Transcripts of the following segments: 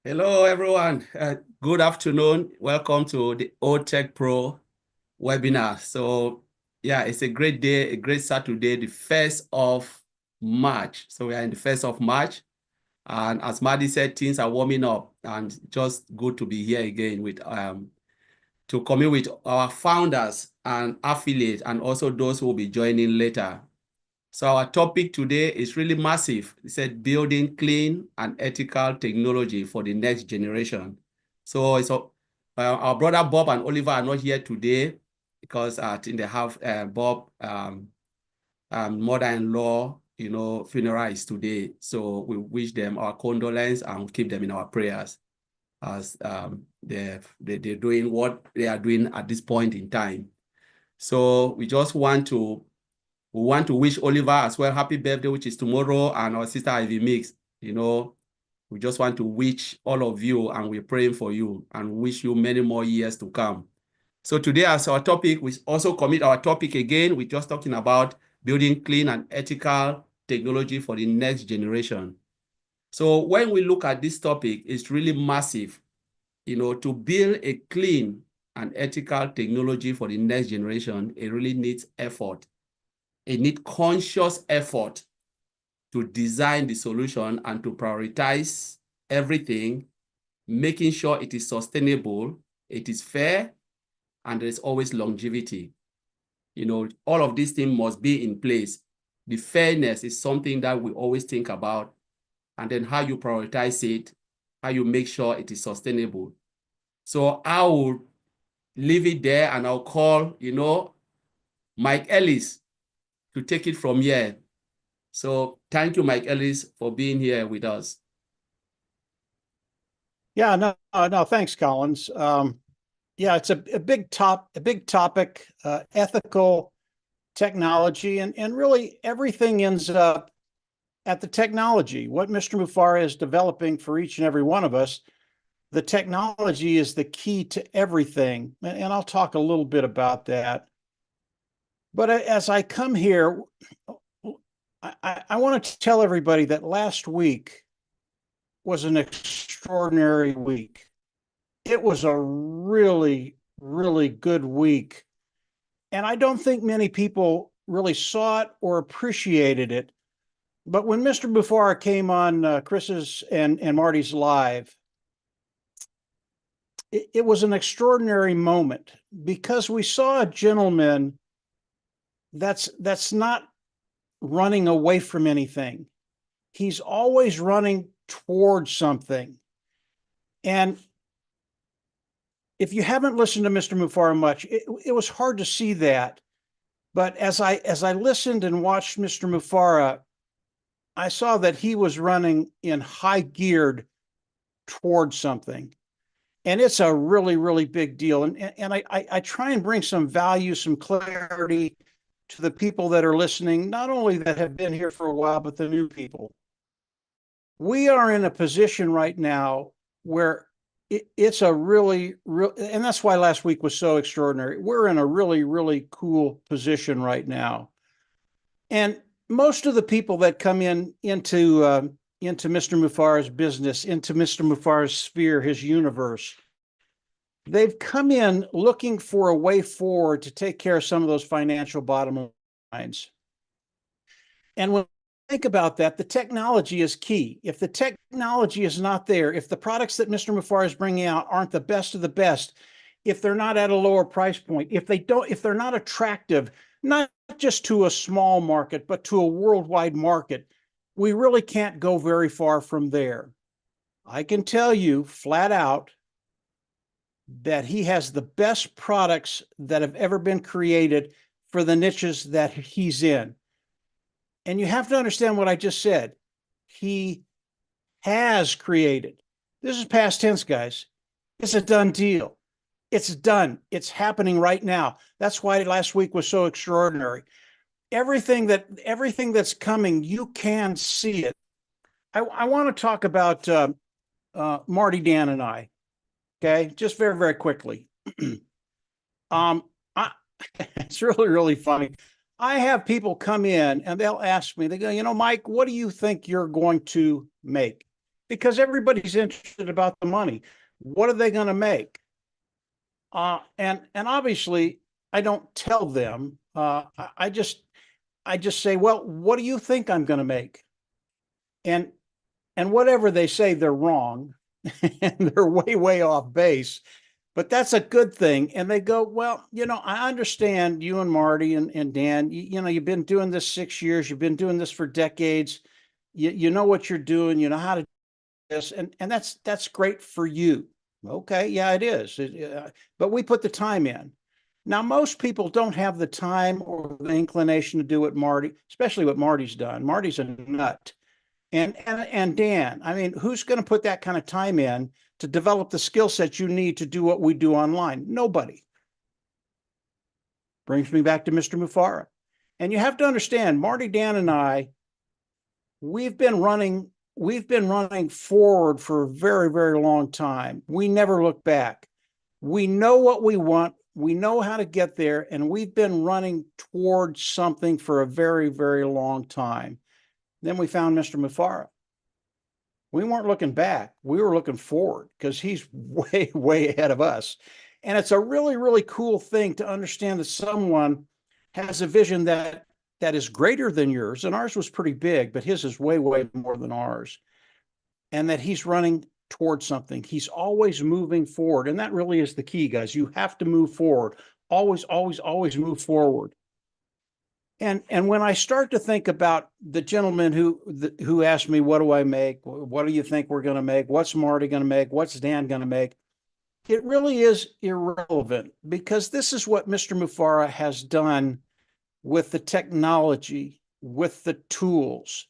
Hello, everyone. Good afternoon. Welcome to the OTECH Pro webinar. So, yeah, it's a great day, a great Saturday, the 1st of March. So, we are in the 1st of March. And as Maddie said, things are warming up, and just good to be here again with to commune with our founders and affiliates, and also those who will be joining later. So our topic today is really massive. It said building clean and ethical technology for the next generation. So our brother Bob and Oliver are not here today because I think they have Bob mother-in-law, funeral is today. So we wish them our condolence and keep them in our prayers as they're doing what they are doing at this point in time. So we want to wish Oliver as well happy birthday, which is tomorrow, and our sister Ivy Mix. We just want to wish all of you, and we're praying for you and wish you many more years to come. So today, as our topic, we also commit our topic again. We're just talking about building clean and ethical technology for the next generation. So when we look at this topic, it's really massive. To build a clean and ethical technology for the next generation, it really needs effort. It needs conscious effort to design the solution and to prioritize everything, making sure it is sustainable, it is fair, and there's always longevity. All of these things must be in place. The fairness is something that we always think about, and then how you prioritize it, how you make sure it is sustainable. So I will leave it there, and I'll call, Mike Ellis to take it from here. So thank you, Mike Ellis, for being here with us. Yeah, no, thanks, Collins. Yeah, it's a big topic, ethical technology, and really everything ends up at the technology. What Mr. Mufara is developing for each and every one of us, the technology is the key to everything. And I'll talk a little bit about that. But as I come here, I want to tell everybody that last week was an extraordinary week. It was a really, really good week. And I don't think many people really saw it or appreciated it. But when Mr. Mufara came on Chris's and Marty's live, it was an extraordinary moment because we saw a gentleman that's not running away from anything. He's always running towards something. And if you haven't listened to Mr. Mufara much, it was hard to see that. But as I listened and watched Mr. Mufara, I saw that he was running in high geared towards something. And it's a really, really big deal. And I try and bring some value, some clarity to the people that are listening, not only that have been here for a while, but the new people. We are in a position right now where it's a really, and that's why last week was so extraordinary. We're in a really, really cool position right now. And most of the people that come into Mr. Mufara's business, into Mr. Mufara's sphere, his universe, they've come in looking for a way forward to take care of some of those financial bottom lines. And when I think about that, the technology is key. If the technology is not there, if the products that Mr. Mufara is bringing out aren't the best of the best, if they're not at a lower price point, if they're not attractive, not just to a small market, but to a worldwide market, we really can't go very far from there. I can tell you flat out that he has the best products that have ever been created for the niches that he's in. And you have to understand what I just said. He has created. This is past tense, guys. It's a done deal. It's done. It's happening right now. That's why last week was so extraordinary. Everything that's coming, you can see it. I want to talk about Marty, Dan, and I. Okay, just very, very quickly. It's really, really funny. I have people come in and they'll ask me, they go, Mike, what do you think you're going to make? because everybody's interested about the money. What are they going to make? And obviously, I don't tell them. I just say, well, what do you think I'm going to make? And whatever they say, they're wrong, and they're way off base. But that's a good thing. And they go, well, I understand you and Marty and Dan, you've been doing this 6 years. You've been doing this for decades. You know what you're doing. You know how to do this. And that's great for you. Okay. Yeah, it is. But we put the time in. Now, most people don't have the time or the inclination to do what Marty, especially what Marty's done. Marty's a nut. And Dan, I mean, who's going to put that kind of time in to develop the skill sets you need to do what we do online? Nobody. Brings me back to Mr. Mufareh. And you have to understand, Marty, Dan, and I, we've been running forward for a very long time. We never look back. We know what we want. We know how to get there. And we've been running towards something for a very long time. Then we found Mr. Mufareh. We weren't looking back. We were looking forward because he's way ahead of us. And it's a really cool thing to understand that someone has a vision that is greater than yours. And ours was pretty big, but his is way more than ours. And that he's running towards something. He's always moving forward. And that really is the key, guys. You have to move forward. Always move forward. And when I start to think about the gentleman who asked me, what do I make? What do you think we're going to make? What's Marty going to make? What's Dan going to make? It really is irrelevant, because this is what Mr. Mufareh has done with the technology, with the tools,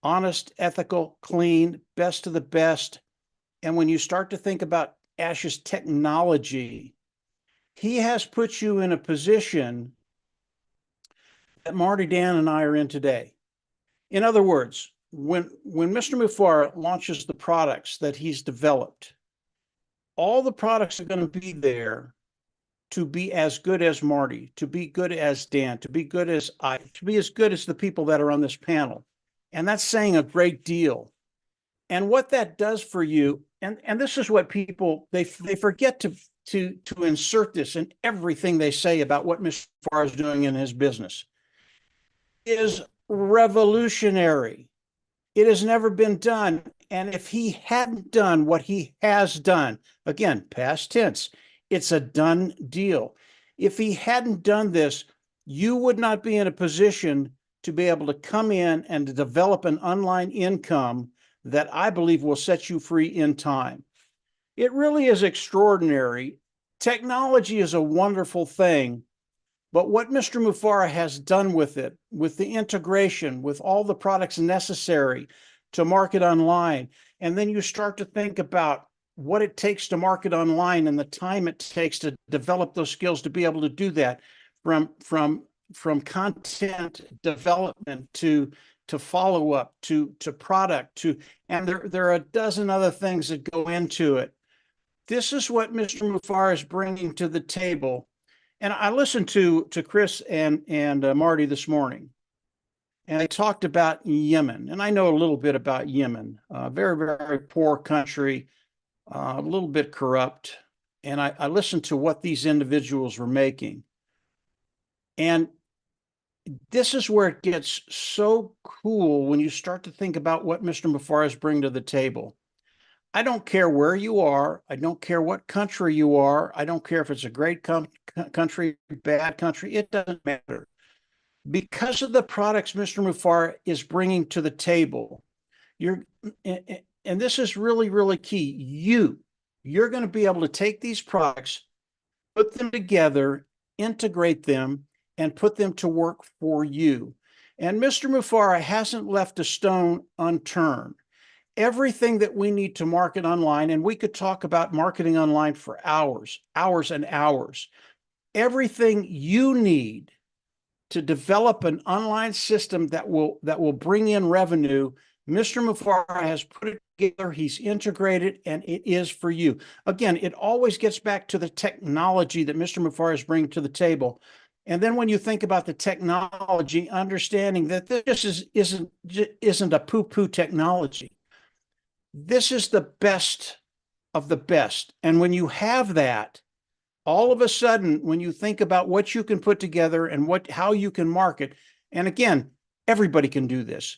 honest, ethical, clean, best of the best. And when you start to think about Ash's technology, he has put you in a position that Marty, Dan, and I are in today. In other words, when Mr. Mufareh launches the products that he's developed, all the products are going to be there to be as good as Marty, to be good as Dan, to be good as I, to be as good as the people that are on this panel. And that's saying a great deal. And what that does for you, and this is what people, they forget to insert this in everything they say about what Mr. Mufareh is doing in his business, is revolutionary. It has never been done. And if he hadn't done what he has done, again, past tense, it's a done deal. If he hadn't done this, you would not be in a position to be able to come in and to develop an online income that I believe will set you free in time. It really is extraordinary. Technology is a wonderful thing. But what Mr. Mufareh has done with it, with the integration, with all the products necessary to market online, and then you start to think about what it takes to market online and the time it takes to develop those skills to be able to do that, from content development to follow-up to product and there are a dozen other things that go into it. This is what Mr. Mufareh is bringing to the table. And I listened to Chris and Marty this morning, and they talked about Yemen. And I know a little bit about Yemen, very poor country, a little bit corrupt. And I listened to what these individuals were making. And this is where it gets so cool when you start to think about what Mr. Mufareh is bringing to the table. I don't care where you are. I don't care what country you are. I don't care if it's a great country, bad country. It doesn't matter. Because of the products Mr. Mufareh is bringing to the table, and this is really key, you're going to be able to take these products, put them together, integrate them, and put them to work for you. And Mr. Mufareh hasn't left a stone unturned. Everything that we need to market online, and we could talk about marketing online for hours and hours. Everything you need to develop an online system that will bring in revenue, Mr. Mufareh has put it together, he's integrated, and it is for you. Again, it always gets back to the technology that Mr. Mufareh is bringing to the table. And then when you think about the technology, understanding that this isn't a poo-poo technology. This is the best of the best. And when you have that, all of a sudden, when you think about what you can put together and how you can market, and again, everybody can do this.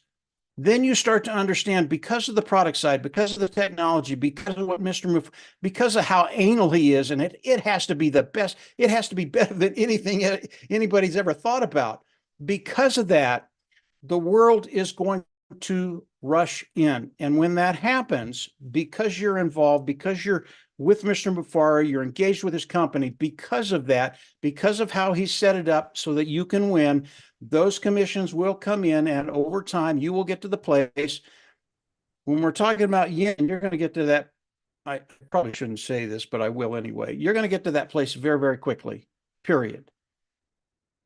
Then you start to understand, because of the product side, because of the technology, because of what Mr. Move, because of how anal he is, and it has to be the best. It has to be better than anything anybody's ever thought about. Because of that, the world is going to rush in. And when that happens, because you're involved, because you're with Mr. Mufara, you're engaged with his company, because of that, because of how he set it up so that you can win, those commissions will come in, and over time you will get to the place. When we're talking about yen, you're going to get to that. I probably shouldn't say this, but I will anyway. You're going to get to that place very, very quickly, period.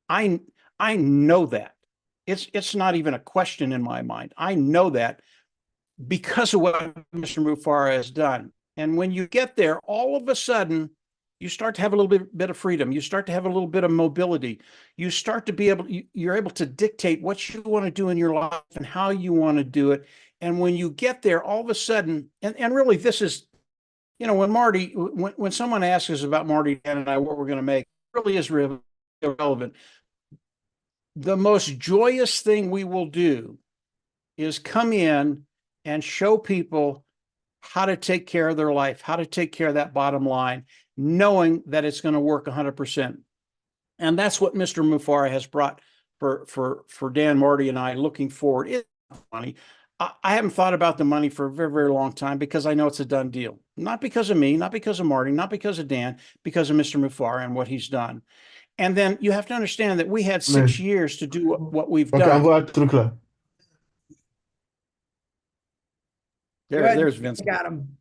I know that. It's not even a question in my mind. I know that because of what Mr. Mufara has done. And when you get there, all of a sudden, you start to have a little bit of freedom. You start to have a little bit of mobility. You start to be able, you're able to dictate what you want to do in your life and how you want to do it. And when you get there, all of a sudden, and really this is, when Marty, when someone asks us about Marty, Dan, and I, what we're going to make, it really is irrelevant. The most joyous thing we will do is come in and show people how to take care of their life, how to take care of that bottom line, knowing that it's going to work 100%. And that's what Mr. Mufara has brought for Dan, Marty, and I looking forward. It's money. I haven't thought about the money for a very, very long time because I know it's a done deal. Not because of me, not because of Marty, not because of Dan, because of Mr. Mufara and what he's done. And then you have to understand that we had 6 years to do what we've Ok, done. envoie un truc là. There's Vincent. Got him.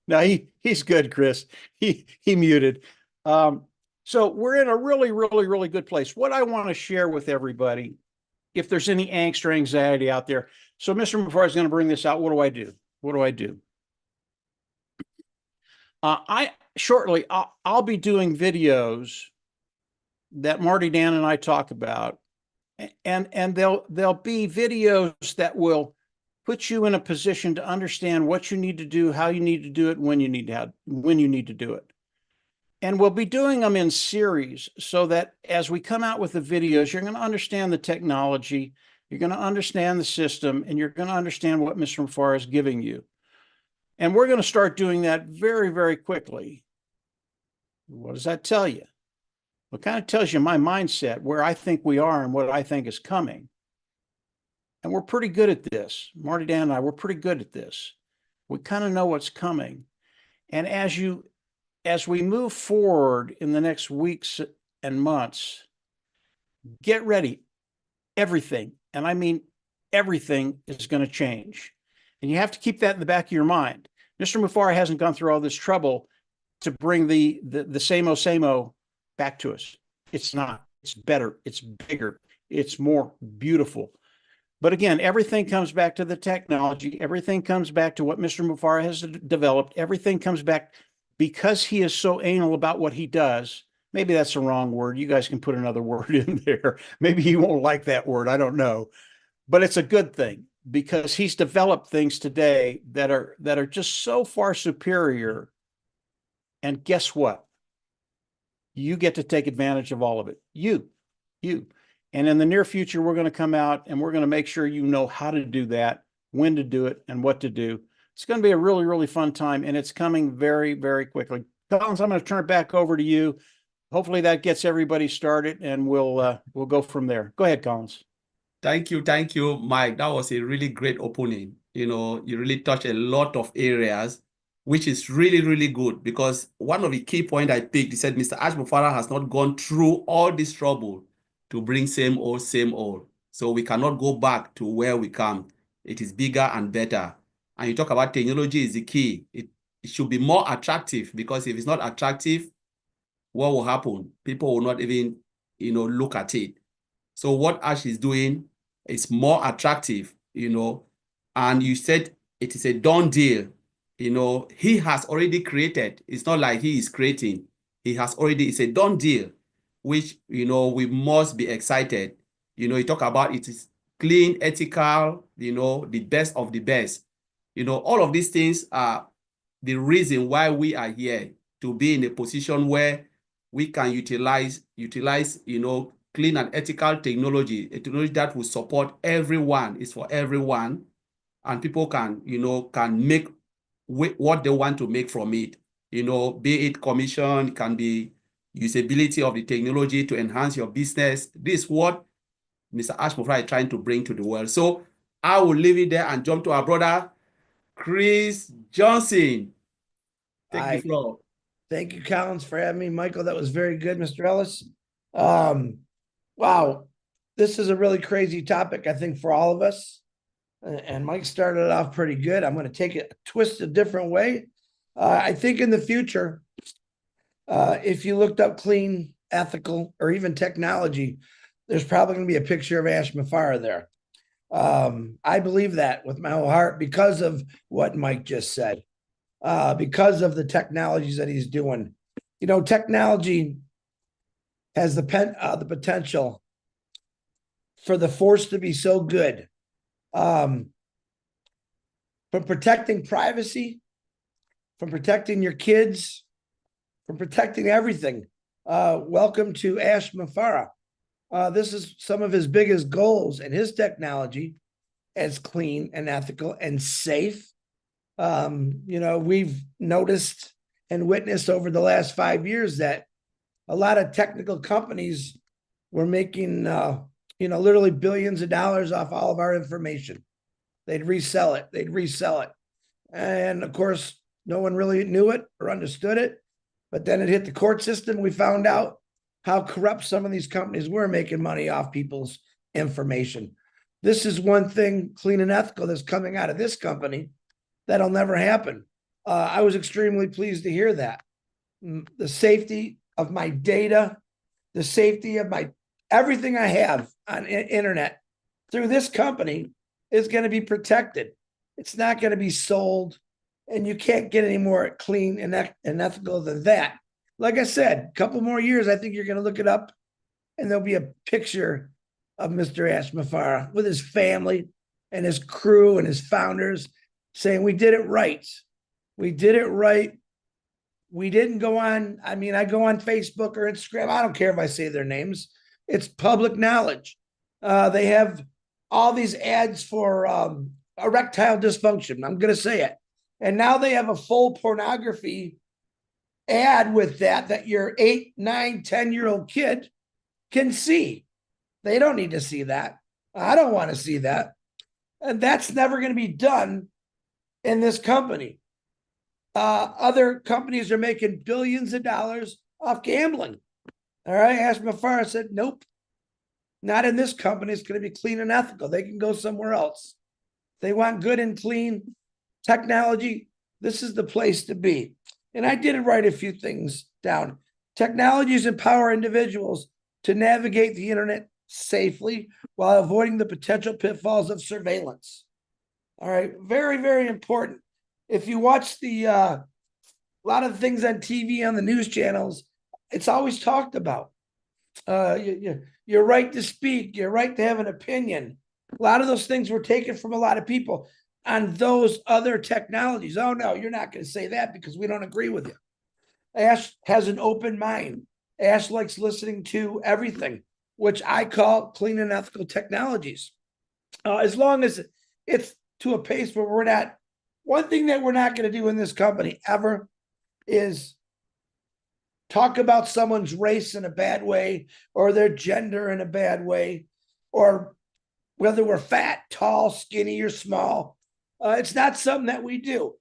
No, he's good, Chris. He muted. So we're in a really, really, really good place. What I want to share with everybody, if there's any angst or anxiety out there. So Mr. Mufara is going to bring this out. What do I do? What do I do? I'll be doing videos that Marty, Dan, and I talk about, and they'll be videos that will put you in a position to understand what you need to do, how you need to do it, when you need to do it. And we'll be doing them in series so that as we come out with the videos, you're going to understand the technology, you're going to understand the system, and you're going to understand what Mr. Mufara is giving you. And we're going to start doing that very, very quickly. What does that tell you? It kind of tells you my mindset, where I think we are and what I think is coming. And we're pretty good at this. Marty, Dan, and I, we're pretty good at this. We kind of know what's coming. And as we move forward in the next weeks and months, get ready. Everything, and I mean everything, is going to change. And you have to keep that in the back of your mind. Mr. Mufara hasn't gone through all this trouble to bring the same-o back to us. It's not. It's better. It's bigger. It's more beautiful. But again, everything comes back to the technology. Everything comes back to what Mr. Mufara has developed. Everything comes back because he is so anal about what he does. Maybe that's the wrong word. You guys can put another word in there. Maybe he won't like that word. I don't know. But it's a good thing because he's developed things today that are just so far superior. And guess what? You get to take advantage of all of it. You. And in the near future, we're going to come out and we're going to make sure you know how to do that, when to do it, and what to do. It's going to be a really, really fun time, and it's coming very, very quickly. Collins, I'm going to turn it back over to you. Hopefully that gets everybody started, and we'll go from there. Go ahead, Collins. Thank you, Mike. That was a really great opening. You really touched a lot of areas, which is really, really good, because one of the key points I picked, he said, Mr. Mufara has not gone through all this trouble to bring same old, same old. So we cannot go back to where we come. It is bigger and better. And you talk about technology is the key. It should be more attractive, because if it's not attractive, what will happen? People will not even, look at it. So what Ash is doing is more attractive, and you said it is a done deal. He has already created. It's not like he is creating. He has already, it's a done deal, which, we must be excited. You talk about it is clean, ethical, the best of the best. All of these things are the reason why we are here, to be in a position where we can utilize, clean and ethical technology, a technology that will support everyone, is for everyone, and people can make what they want to make from it. Be it commission, can be usability of the technology to enhance your business. This is what Mr. Ashmufra is trying to bring to the world. So I will leave it there and jump to our brother, Chris Johnson. Take the floor. Thank you, Collins, for having me. Michael, that was very good, Mr. Ellis. Wow, this is a really crazy topic, I think, for all of us. And Mike started it off pretty good. I'm going to take it, twist a different way. I think in the future, if you looked up clean, ethical, or even technology, there's probably going to be a picture of Ash Mafara there. I believe that with my whole heart because of what Mike just said. Because of the technologies that he's doing. Technology has the potential for the force to be so good. From protecting privacy, from protecting your kids, from protecting everything. Welcome to Ash Mafara. This is some of his biggest goals, and his technology as clean and ethical and safe. We've noticed and witnessed over the last 5 years that a lot of technical companies were making, literally billions of dollars off all of our information. They'd resell it. And of course, no one really knew it or understood it. But then it hit the court system. We found out how corrupt some of these companies were, making money off people's information. This is one thing, clean and ethical, that's coming out of this company that'll never happen. I was extremely pleased to hear that. The safety of my data, the safety of my everything I have on internet through this company is going to be protected. It's not going to be sold, and you can't get any more clean and ethical than that. Like I said, a couple more years, I think you're going to look it up, and there'll be a picture of Mr. Ash Mafara with his family and his crew and his founders saying, we did it right. We did it right. We didn't go on. I go on Facebook or Instagram. I don't care if I say their names. It's public knowledge. They have all these ads for erectile dysfunction. I'm going to say it. And now they have a full pornography ad with that your 8, 9, 10-year-old kid can see. They don't need to see that. I don't want to see that. And that's never going to be done in this company. Other companies are making billions of dollars off gambling. All right. Ash Mafara said, nope, not in this company. It's going to be clean and ethical. They can go somewhere else. They want good and clean technology. This is the place to be. And I did write a few things down. Technologies empower individuals to navigate the internet safely while avoiding the potential pitfalls of surveillance. All right. Very, very important. If you watch a lot of things on TV, on the news channels, it's always talked about. Your right to speak, your right to have an opinion. A lot of those things were taken from a lot of people on those other technologies. Oh, no, you're not going to say that because we don't agree with you. Ash has an open mind. Ash likes listening to everything, which I call clean and ethical technologies. As long as it's to a pace where we're not. One thing that we're not going to do in this company ever is talk about someone's race in a bad way or their gender in a bad way, or whether we're fat, tall, skinny, or small. It's not something that we do.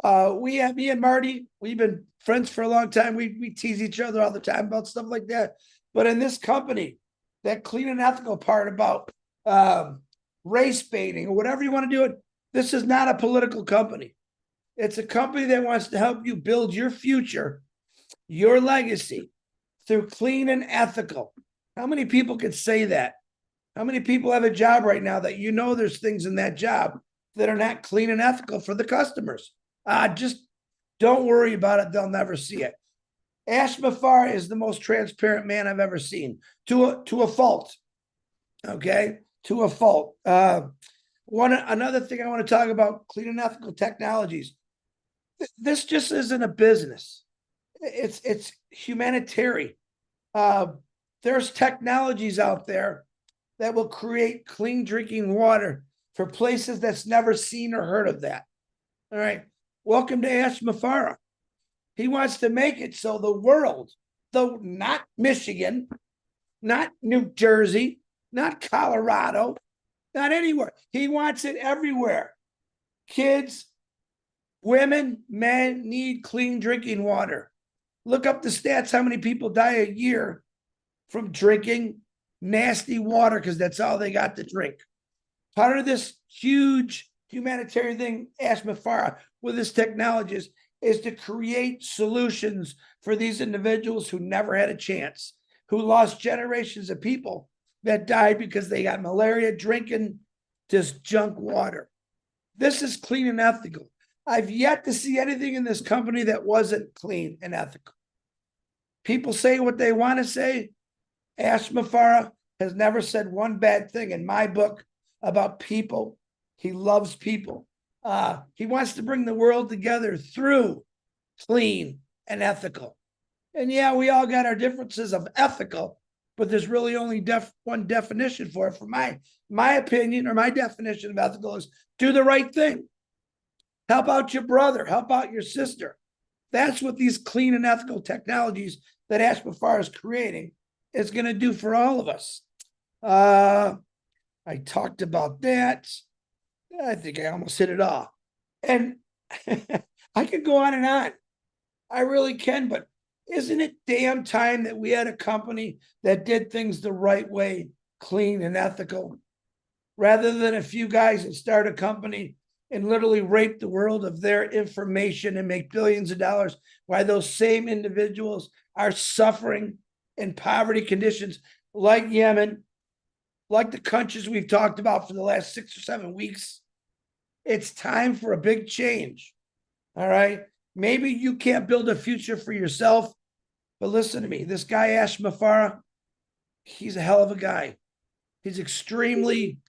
Me and Marty, we've been friends for a long time. We tease each other all the time about stuff like that. But in this company, that clean and ethical part about race baiting or whatever you want to do it, this is not a political company. It's a company that wants to help you build your future, your legacy through clean and ethical. How many people could say that? How many people have a job right now that there's things in that job that are not clean and ethical for the customers? Just don't worry about it. They'll never see it. Ash Mafara is the most transparent man I've ever seen, to a fault. Okay, to a fault. Another thing I want to talk about, clean and ethical technologies. This just isn't a business. It's humanitarian. There's technologies out there that will create clean drinking water for places that's never seen or heard of that. All right. Welcome to Ash Mafara. He wants to make it so the world, though not Michigan, not New Jersey, not Colorado, not anywhere. He wants it everywhere. Kids, women, men need clean drinking water. Look up the stats, how many people die a year from drinking nasty water because that's all they got to drink. Part of this huge humanitarian thing, Ash Mafara, with this technology is to create solutions for these individuals who never had a chance, who lost generations of people that died because they got malaria drinking this junk water. This is clean and ethical. I've yet to see anything in this company that wasn't clean and ethical. People say what they want to say. Ash Mafara has never said one bad thing in my book about people. He loves people. He wants to bring the world together through clean and ethical. And yeah, we all got our differences of ethical, but there's really only one definition for it. For my opinion, or my definition of ethical is do the right thing. Help out your brother, help out your sister. That's what these clean and ethical technologies that Ash Mafara is creating is going to do for all of us. I talked about that. I think I almost hit it all. And I could go on and on. I really can, but isn't it damn time that we had a company that did things the right way, clean and ethical, rather than a few guys that start a company and literally rape the world of their information and make billions of dollars, while those same individuals are suffering in poverty conditions like Yemen, like the countries we've talked about for the last 6 or 7 weeks. It's time for a big change. All right. Maybe you can't build a future for yourself, but listen to me. This guy, Ash Mafara, he's a hell of a guy. He's extremely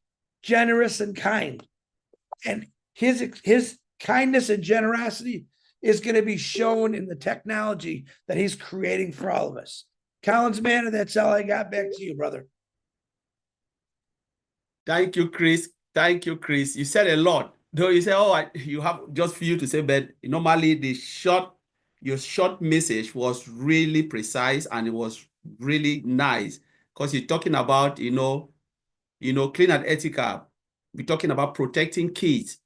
generous and kind. And his kindness and generosity is going to be shown in the technology that he's creating for all of us. Collins Manor, that's all I got. Back to you, brother. Thank you, Chris. Thank you, Chris. You said a lot. Though you say, oh, you have just for you to say, but normally your short message was really precise and it was really nice because you're talking about, clean and ethical. We're talking about protecting kids.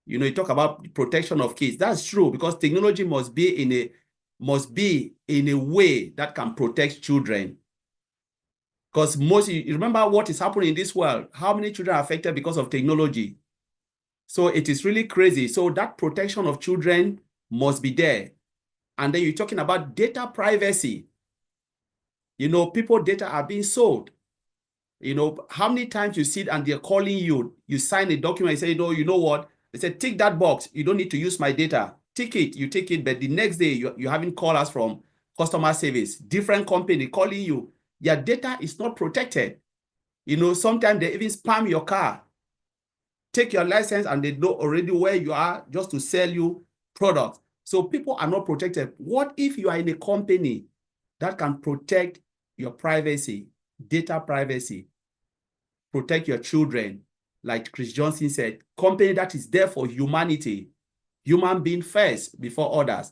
You talk about protection of kids. That's true because technology must be in a way that can protect children. Because you remember what is happening in this world, how many children are affected because of technology. So it is really crazy. So that protection of children must be there. And then you're talking about data privacy. People data are being sold. How many times you sit and they're calling you, you sign a document, you say, you know what? They say, tick that box. You don't need to use my data. Tick it, you take it. But the next day, you're having callers from customer service, different company calling you. Your data is not protected. Sometimes they even spam your car. Take your license and they know already where you are just to sell you products. So people are not protected. What if you are in a company that can protect your privacy, data privacy, protect your children, like Chris Johnson said, company that is there for humanity, human being first before others.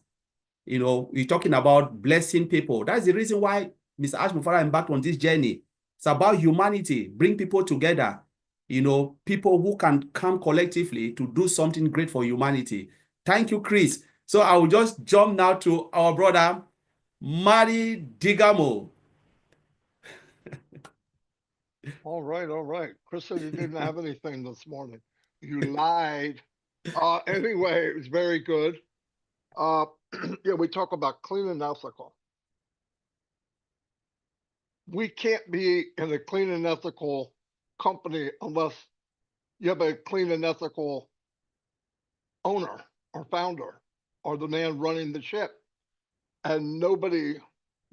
We're talking about blessing people. That's the reason why Mr. Ash Mafara embarked on this journey. It's about humanity, bring people together. People who can come collectively to do something great for humanity. Thank you, Chris. So I will just jump now to our brother, Mari Digamo. All right. Chris said you didn't have anything this morning. You lied. Anyway, it was very good. Yeah, we talk about clean and ethical. We can't be in a clean and ethical company unless you have a clean and ethical owner or founder or the man running the ship. And nobody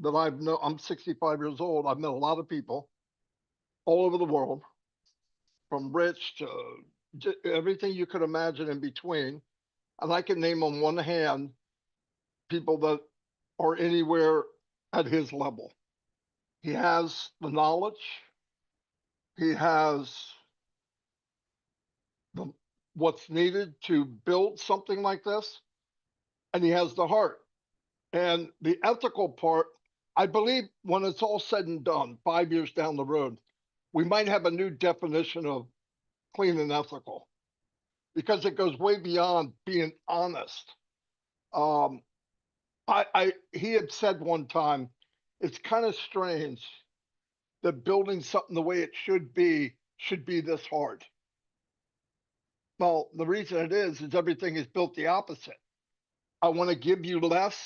that I've known, I'm 65 years old, I've met a lot of people all over the world. from rich to everything you could imagine in between. And I can name on one hand people that are anywhere at his level. He has the knowledge. He has what's needed to build something like this. And he has the heart. And the ethical part, I believe when it's all said and done, 5 years down the road, we might have a new definition of clean and ethical because it goes way beyond being honest. He had said one time, it's kind of strange that building something the way it should be this hard. Well, the reason it is everything is built the opposite. I want to give you less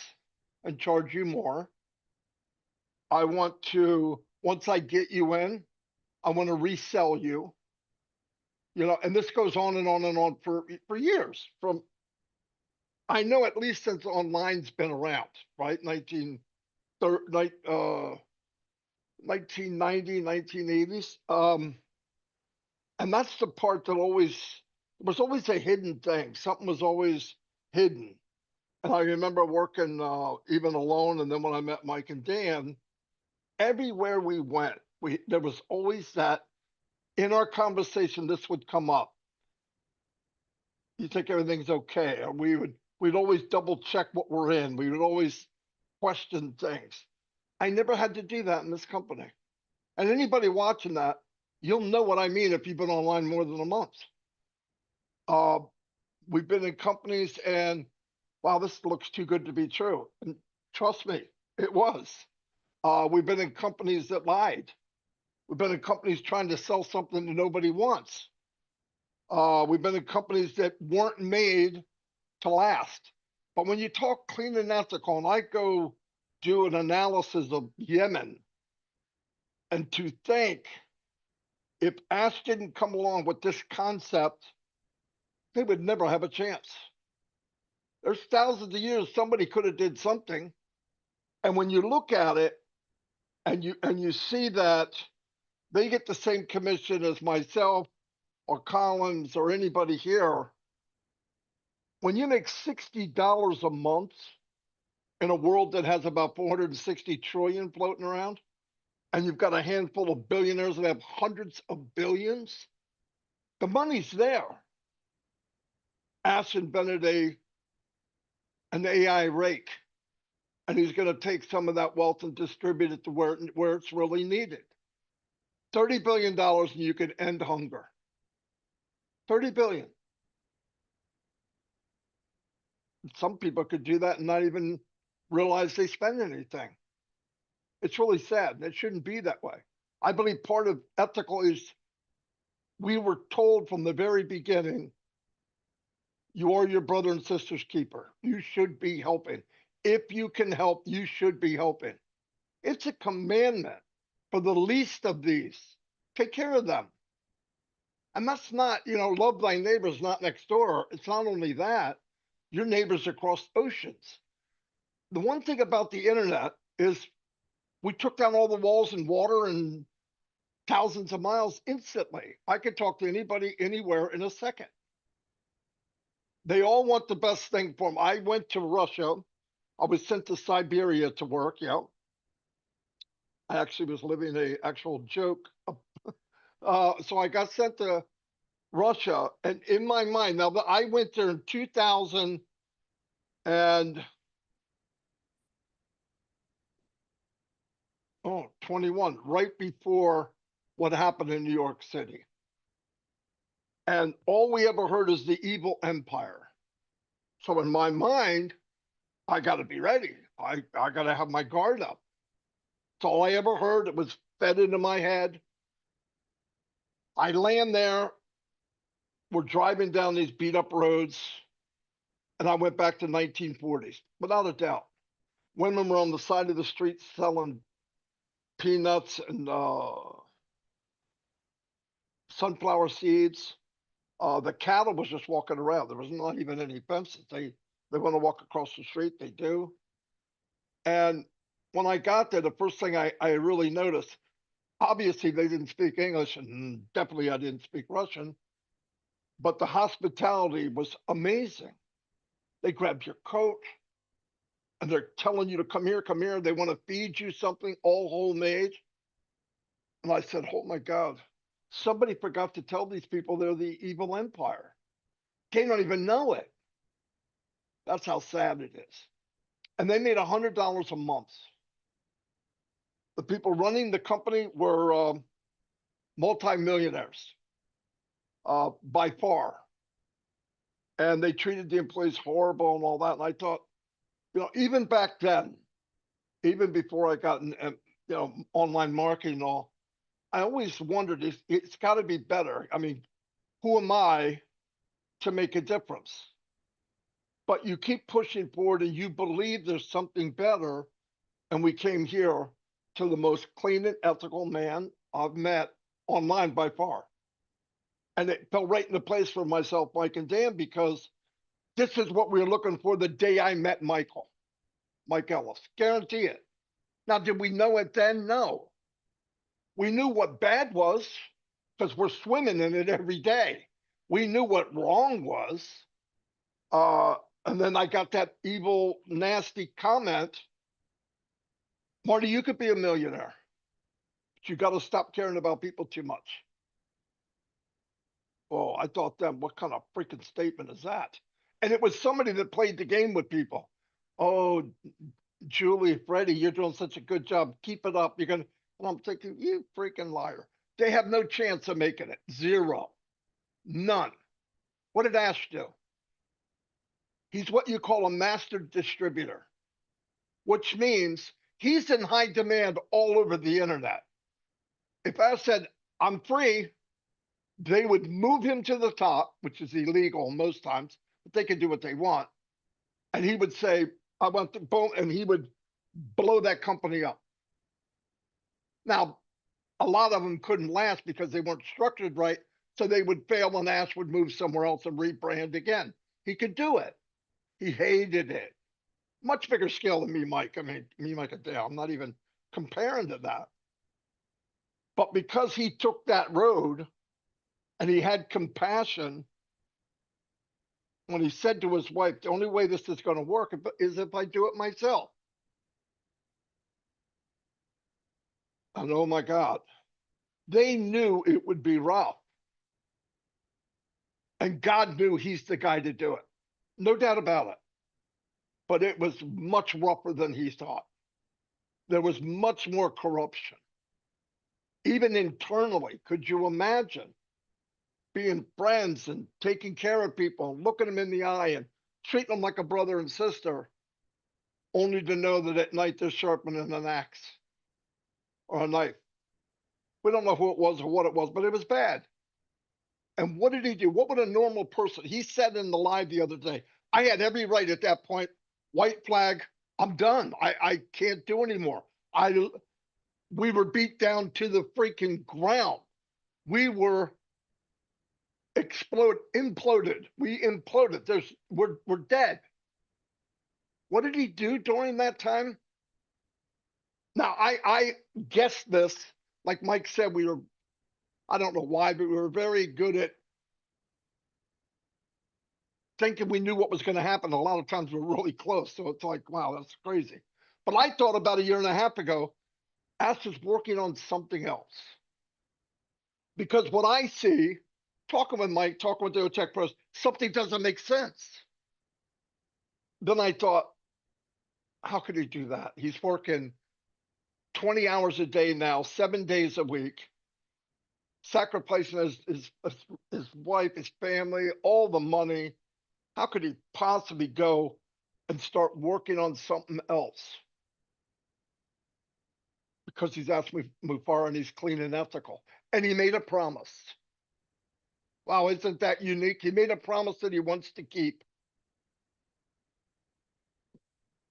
and charge you more. I want to, once I get you in, I want to resell you. You know, and this goes on and on and on for years. From, I know at least since online's been around, right? 1990, 1980s. And that's the part that always, there was always a hidden thing. Something was always hidden. And I remember working even alone. And then when I met Mike and Dan, everywhere we went, there was always that, in our conversation, this would come up. You think everything's okay? Or we'd always double check what we're in. We would always question things. I never had to do that in this company. And anybody watching that, you'll know what I mean if you've been online more than a month. We've been in companies and, wow, this looks too good to be true. And trust me, it was. We've been in companies that lied. We've been in companies trying to sell something that nobody wants. We've been in companies that weren't made to last. But when you talk clean and ethical, and I go do an analysis of Yemen, and to think if Ash didn't come along with this concept, they would never have a chance. There's thousands of years somebody could have did something. And when you look at it and you see that they get the same commission as myself or Collins or anybody here, when you make $60 a month in a world that has about 460 trillion floating around, and you've got a handful of billionaires that have hundreds of billions, the money's there. Ash invented an AI rake, and he's going to take some of that wealth and distribute it to where it's really needed. $30 billion and you could end hunger. 30 billion. Some people could do that and not even realize they spend anything. It's really sad. It shouldn't be that way. I believe part of ethical is we were told from the very beginning, you are your brother and sister's keeper. You should be helping. If you can help, you should be helping. It's a commandment for the least of these. Take care of them. And that's not, love thy neighbors, not next door. It's not only that, your neighbors across oceans. The one thing about the internet is we took down all the walls and water and thousands of miles instantly. I could talk to anybody, anywhere in a second. They all want the best thing for them. I went to Russia. I was sent to Siberia to work, I actually was living an actual joke. So I got sent to Russia, and in my mind, now I went there in 2021, right before what happened in New York City. And all we ever heard is the evil empire. So in my mind, I got to be ready. I got to have my guard up. That's all I ever heard. It was fed into my head. I land there. We're driving down these beat up roads. And I went back to 1940s, without a doubt. Women were on the side of the street selling peanuts and sunflower seeds. The cattle was just walking around. There was not even any fences. They want to walk across the street. They do. And when I got there, the first thing I really noticed, Obviously, they didn't speak English, and definitely I didn't speak Russian, but the hospitality was amazing. They grabbed your coat and they're telling you to come here, come here. They want to feed you something all homemade. And I said, oh my God, somebody forgot to tell these people they're the evil empire. They don't even know it. That's how sad it is. And they made $100 a month. The people running the company were multimillionaires by far. And they treated the employees horrible and all that. And I thought, even back then, even before I got in, online marketing and all, I always wondered if it's got to be better. I mean, who am I to make a difference? But you keep pushing forward and you believe there's something better. And we came here to the most clean and ethical man I've met online by far. And it fell right into place for myself, Mike and Dan, because this is what we were looking for the day I met Mike Ellis. Guarantee it. Now, did we know it then? No. We knew what bad was because we're swimming in it every day. We knew what wrong was. And then I got that evil, nasty comment. Marty, you could be a millionaire, but you got to stop caring about people too much. Oh, I thought then, what kind of freaking statement is that? And it was somebody that played the game with people. Oh, Julie, Freddie, you're doing such a good job. Keep it up. You're going to, and I'm thinking, you freaking liar. They have no chance of making it. Zero. None. What did Ash do? He's what you call a master distributor, which means he's in high demand all over the internet. If Ash said, I'm free, they would move him to the top, which is illegal most times, but they can do what they want. And he would say, I want to boom, and he would blow that company up. Now, a lot of them couldn't last because they weren't structured right. So they would fail and Ash would move somewhere else and rebrand again. He could do it. He hated it. Much bigger scale than me, Mike. I mean, me, Mike, and Dale. I'm not even comparing to that. But because he took that road and he had compassion, when he said to his wife, the only way this is going to work is if I do it myself. And oh my God, they knew it would be rough. And God knew he's the guy to do it. No doubt about it. But it was much rougher than he thought. There was much more corruption. Even internally, could you imagine being friends and taking care of people and looking them in the eye and treating them like a brother and sister, only to know that at night they're sharpening an axe or a knife? We don't know who it was or what it was, but it was bad. And what did he do? What would a normal person? He said in the live the other day, I had every right at that point. White flag. I'm done. I can't do anymore. We were beat down to the freaking ground. We were imploded. We imploded. We're dead. What did he do during that time? Now I guessed this. Like Mike said, I don't know why, but we were very good at thinking we knew what was going to happen. A lot of times we're really close. So it's like, wow, that's crazy. But I thought about a year and a half ago, Ash is working on something else. Because what I see, talking with Mike, talking with the OTECH pros, something doesn't make sense. Then I thought, how could he do that? He's working 20 hours a day now, 7 days a week, sacrificing his wife, his family, all the money. How could he possibly go and start working on something else? Because he's asked me to move far and he's clean and ethical. And he made a promise. Wow, isn't that unique? He made a promise that he wants to keep.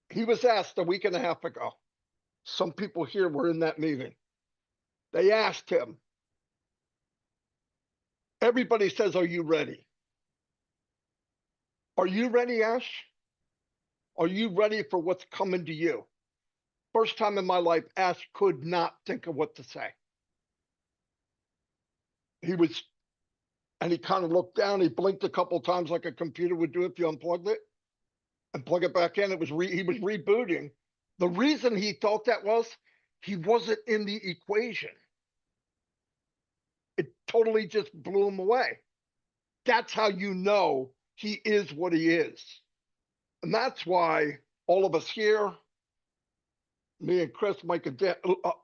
He was asked a week and a half ago. Some people here were in that meeting. They asked him, everybody says, are you ready? Are you ready, Ash? Are you ready for what's coming to you? First time in my life, Ash could not think of what to say. and he kind of looked down, he blinked a couple of times like a computer would do if you unplugged it and plug it back in. He was rebooting. The reason he thought that was he wasn't in the equation. It totally just blew him away. That's how you know he is what he is. And that's why all of us here, me and Chris, Mike,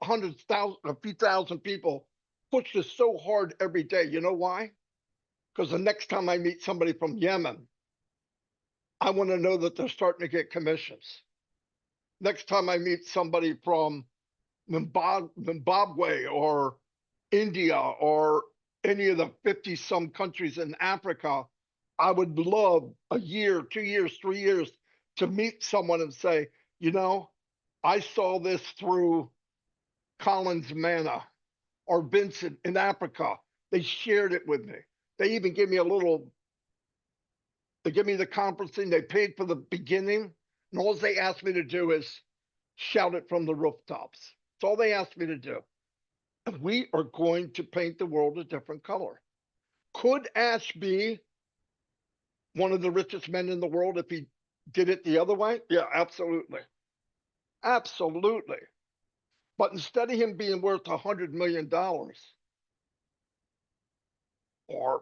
hundreds, thousands, a few thousand people push this so hard every day. You know why? Because the next time I meet somebody from Yemen, I want to know that they're starting to get commissions. Next time I meet somebody from Zimbabwe or India or any of the 50 some countries in Africa, I would love a year, 2 years, 3 years to meet someone and say, you know, I saw this through Collins Manna or Vincent in Africa. They shared it with me. They even gave me they give me the conferencing, they paid for the beginning, and all they asked me to do is shout it from the rooftops. That's all they asked me to do. And we are going to paint the world a different color. Could Ash be one of the richest men in the world if he did it the other way? Yeah, absolutely. Absolutely. But instead of him being worth $100 million or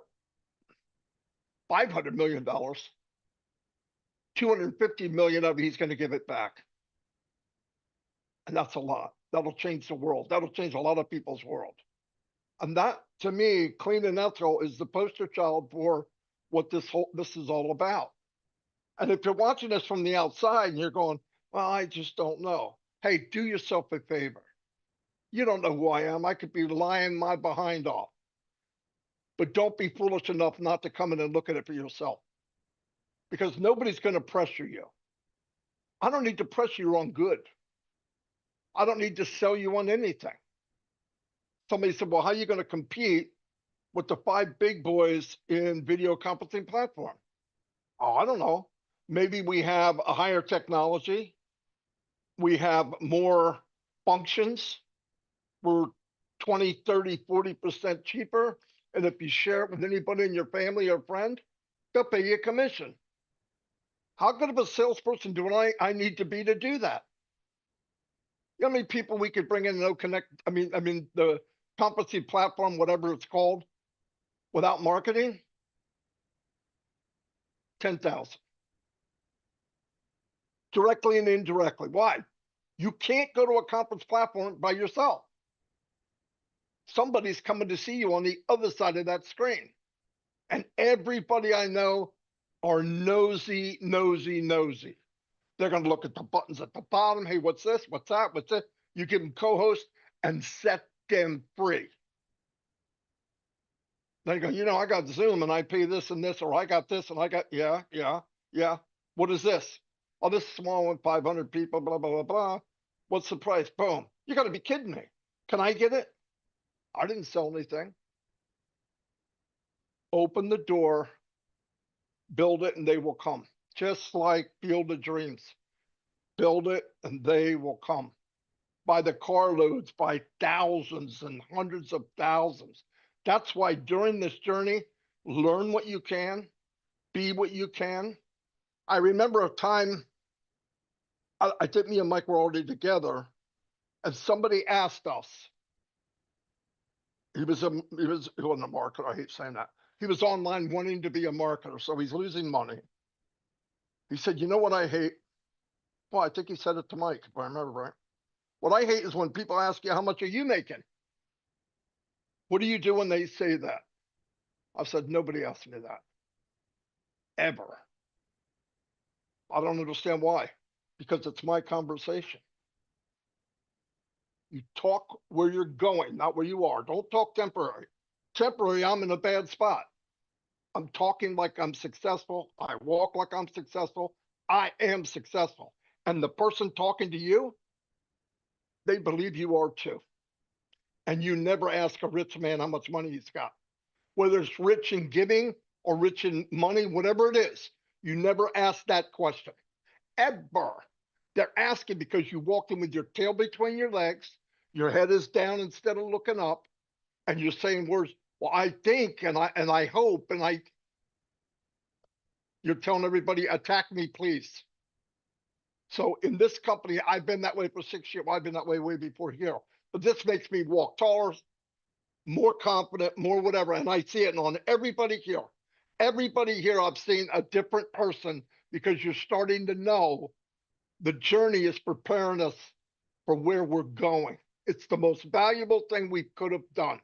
$500 million, 250 million of it, he's going to give it back. And that's a lot. That'll change the world. That'll change a lot of people's world. And that, to me, clean and ethical is the poster child for what this is all about. And if you're watching this from the outside and you're going, well, I just don't know. Hey, do yourself a favor. You don't know who I am. I could be lying my behind off. But don't be foolish enough not to come in and look at it for yourself. Because nobody's going to pressure you. I don't need to pressure you on good. I don't need to sell you on anything. Somebody said, well, how are you going to compete with the 5 big boys in video conferencing platform? Oh, I don't know. Maybe we have a higher technology. We have more functions. We're 20, 30, 40% cheaper. And if you share it with anybody in your family or friend, they'll pay you a commission. How good of a salesperson do I need to be to do that? You know how many people we could bring in no connect? I mean, the conferencing platform, whatever it's called, without marketing? 10,000. Directly and indirectly. Why? You can't go to a conference platform by yourself. Somebody's coming to see you on the other side of that screen. And everybody I know are nosy, nosy, nosy. They're going to look at the buttons at the bottom. Hey, what's this? What's that? What's it? You give them co-host and set them free. They go, you know, I got Zoom and I pay this and this, or I got this and I got, yeah. What is this? Oh, this small one, 500 people, blah, blah, blah, blah. What's the price? Boom. You got to be kidding me. Can I get it? I didn't sell anything. Open the door, build it, and they will come. Just like Field of Dreams. Build it, and they will come. By the carloads, by thousands and hundreds of thousands. That's why during this journey, learn what you can, be what you can. I remember a time, I think me and Mike were already together, and somebody asked us, he wasn't a marketer, I hate saying that. He was online wanting to be a marketer, so he's losing money. He said, you know what I hate? Well, I think he said it to Mike, if I remember right. What I hate is when people ask you, how much are you making? What do you do when they say that? I've said, nobody asked me that. Ever. I don't understand why. Because it's my conversation. You talk where you're going, not where you are. Don't talk temporary. Temporary, I'm in a bad spot. I'm talking like I'm successful. I walk like I'm successful. I am successful. And the person talking to you, they believe you are too. And you never ask a rich man how much money he's got. Whether it's rich in giving or rich in money, whatever it is, you never ask that question. Ever. They're asking because you walked in with your tail between your legs, your head is down instead of looking up, and you're saying words Well, I think, and I hope, you're telling everybody, attack me, please. So in this company, I've been that way for 6 years. Well, I've been that way before here. But this makes me walk taller, more confident, more whatever. And I see it on everybody here. Everybody here, I've seen a different person because you're starting to know the journey is preparing us for where we're going. It's the most valuable thing we could have done.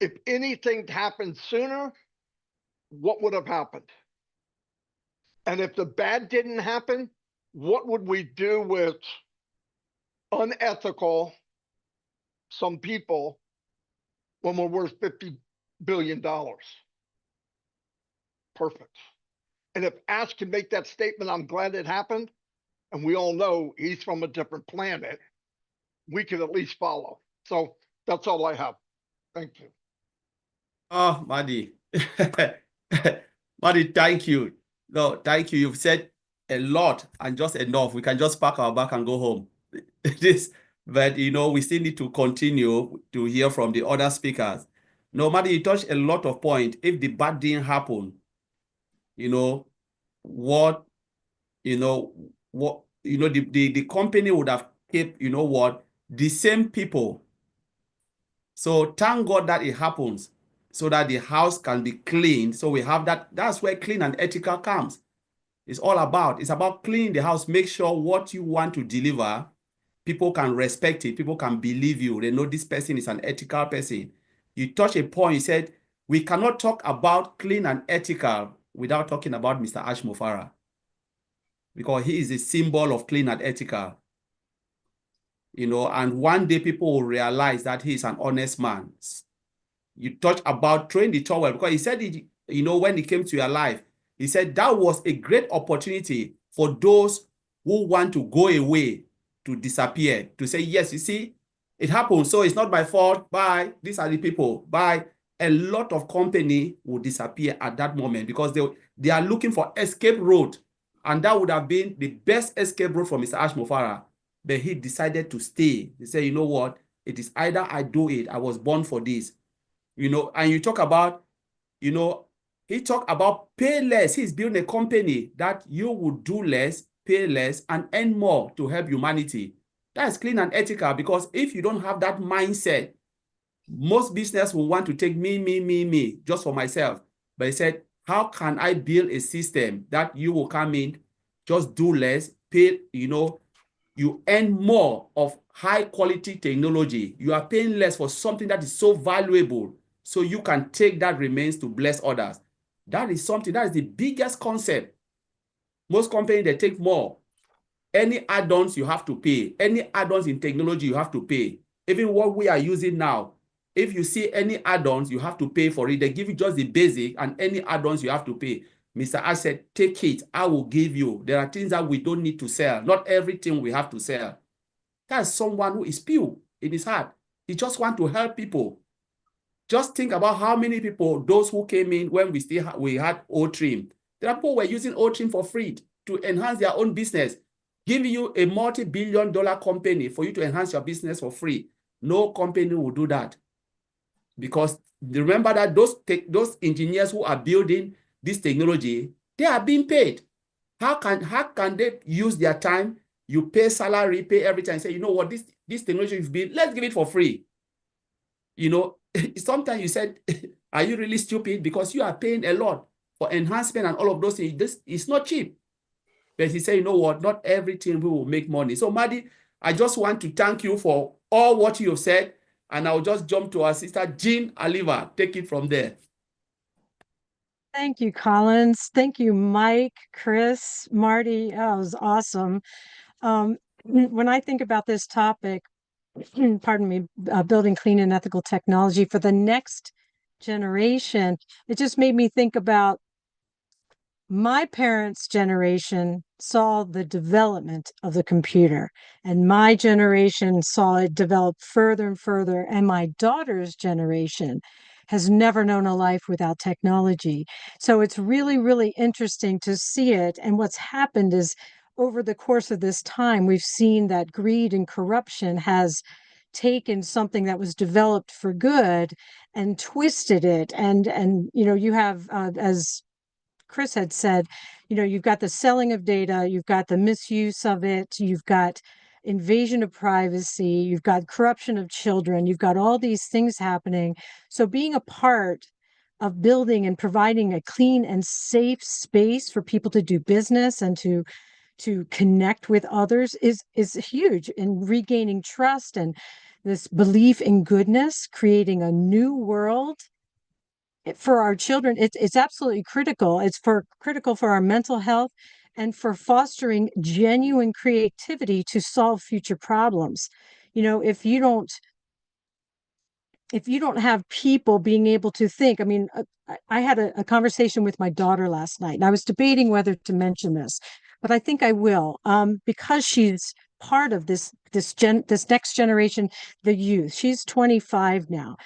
If anything happened sooner, what would have happened? And if the bad didn't happen, what would we do with unethical, some people, when we're worth $50 billion? Perfect. And if Ash can make that statement, I'm glad it happened, and we all know he's from a different planet, we can at least follow. So that's all I have. Thank you. Oh, Maddie. Maddie, thank you. No, thank you. You've said a lot and just enough. We can just pack our bag and go home. But we still need to continue to hear from the other speakers. No, Maddie, you touched a lot of points. If the bad didn't happen, what the company would have kept, the same people. So thank God that it happens so that the house can be cleaned. So we have that. That's where clean and ethical comes. It's about cleaning the house. Make sure what you want to deliver, people can respect it. People can believe you. They know this person is an ethical person. You touch a point. You said, we cannot talk about clean and ethical without talking about Mr. Ash Mufara, because he is a symbol of clean and ethical. And one day people will realize that he is an honest man. You touch about train the towel, because he said, when he came to your life, he said that was a great opportunity for those who want to go away, to disappear, to say, yes, you see, it happened, so it's not my fault. Bye. These are the people. Bye. A lot of company will disappear at that moment because they are looking for escape road. And that would have been the best escape road for Mr. Ash Mufara. But he decided to stay. He said, you know what? It is either I do it. I was born for this. And you talk about, he talked about pay less. He's building a company that you would do less, pay less, and earn more to help humanity. That's clean and ethical, because if you don't have that mindset, most business will want to take me, just for myself. But he said, how can I build a system that you will come in, just do less, pay, you earn more of high quality technology. You are paying less for something that is so valuable, so you can take that remains to bless others. That is something, that is the biggest concept. Most companies, they take more. Any add-ons you have to pay. Any add-ons in technology you have to pay. Even what we are using now, if you see any add-ons, you have to pay for it. They give you just the basic, and any add-ons you have to pay. Mr. Ash said, take it, I will give you. There are things that we don't need to sell. Not everything we have to sell. That's someone who is pure in his heart. He just wants to help people. Just think about how many people, those who came in when we had O-Trim. There are people who were using O-Trim for free to enhance their own business, giving you a multi-billion-dollar company for you to enhance your business for free. No company will do that, because remember that those engineers who are building this technology, they are being paid. How can they use their time? You pay salary, pay everything, and say, you know what, this technology is built, let's give it for free. Sometimes you said, are you really stupid? Because you are paying a lot for enhancement and all of those things. This is not cheap. But he said, you know what, not everything will make money. So Maddie, I just want to thank you for all what you have said. And I'll just jump to our sister, Jean Oliver. Take it from there. Thank you, Collins. Thank you, Mike, Chris, Marty. Oh, it was awesome. When I think about this topic, pardon me, building clean and ethical technology for the next generation, it just made me think about my parents' generation saw the development of the computer, and my generation saw it develop further and further, and my daughter's generation has never known a life without technology. So it's really, really interesting to see it. And what's happened is, over the course of this time, we've seen that greed and corruption has taken something that was developed for good and twisted it. And you have, as Chris had said, you've got the selling of data, you've got the misuse of it, you've got invasion of privacy, you've got corruption of children, you've got all these things happening. So being a part of building and providing a clean and safe space for people to do business and to connect with others is huge in regaining trust and this belief in goodness, creating a new world for our children. It's absolutely critical. It's critical for our mental health and for fostering genuine creativity to solve future problems. If you don't have people being able to think, I mean, I had a conversation with my daughter last night, and I was debating whether to mention this, but I think I will, because she's part of this next generation, the youth. She's 25 now,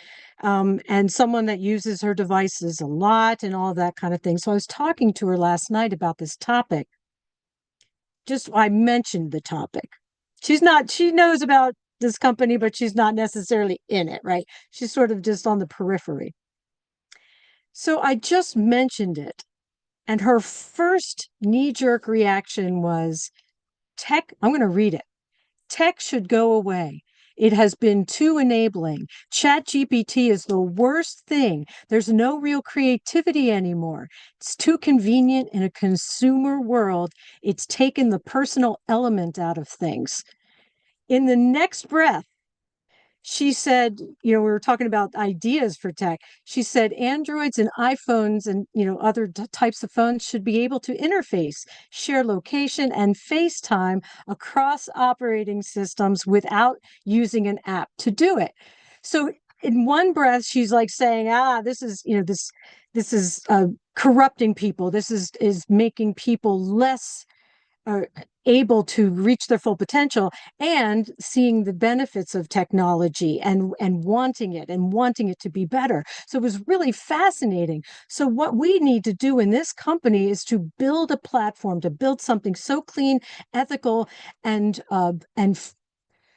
and someone that uses her devices a lot and all that kind of thing. So I was talking to her last night about this topic. I mentioned the topic. She knows about this company, but she's not necessarily in it, right? She's sort of just on the periphery. So I just mentioned it, and her first knee-jerk reaction was, tech, I'm going to read it. Tech should go away. It has been too enabling. ChatGPT is the worst thing. There's no real creativity anymore. It's too convenient in a consumer world. It's taken the personal element out of things. In the next breath, she said, we were talking about ideas for tech. She said, Androids and iPhones and, other types of phones should be able to interface, share location, and FaceTime across operating systems without using an app to do it. So in one breath, she's like saying, this is, this is corrupting people. This is making people less able to reach their full potential, and seeing the benefits of technology and wanting it to be better. So it was really fascinating. So what we need to do in this company is to build a platform, to build something so clean, ethical, and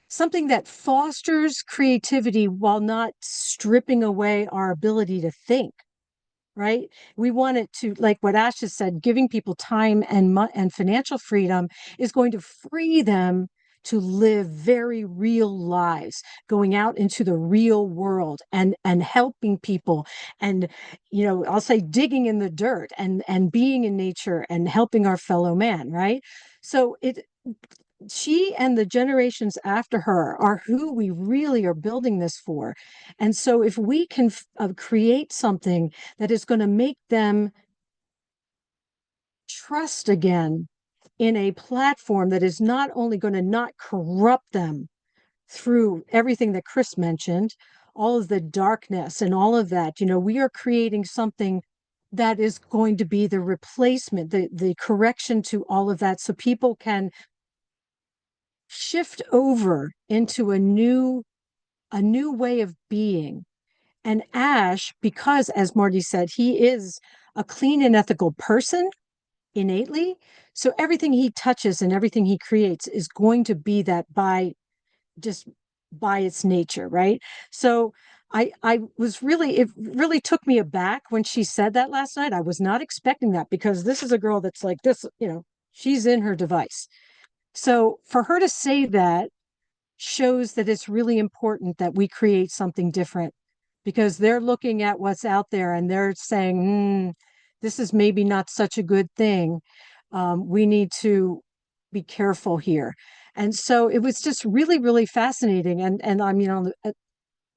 something that fosters creativity while not stripping away our ability to think. Right? We want it to, like what Ash has said, giving people time and financial freedom is going to free them to live very real lives, going out into the real world and helping people, and I'll say digging in the dirt and being in nature and helping our fellow man, right? So she and the generations after her are who we really are building this for. And so if we can create something that is going to make them trust again in a platform that is not only going to not corrupt them through everything that Chris mentioned, all of the darkness and all of that, we are creating something that is going to be the replacement, the correction to all of that, so people can shift over into a new way of being. And Ash, because as Marty said, he is a clean and ethical person innately, so everything he touches and everything he creates is going to be that by its nature, right? So it really took me aback when she said that last night. I was not expecting that, because this is a girl that's like this, she's in her device. So for her to say that shows that it's really important that we create something different, because they're looking at what's out there and they're saying, this is maybe not such a good thing. We need to be careful here. And so it was just really, really fascinating. And I'm,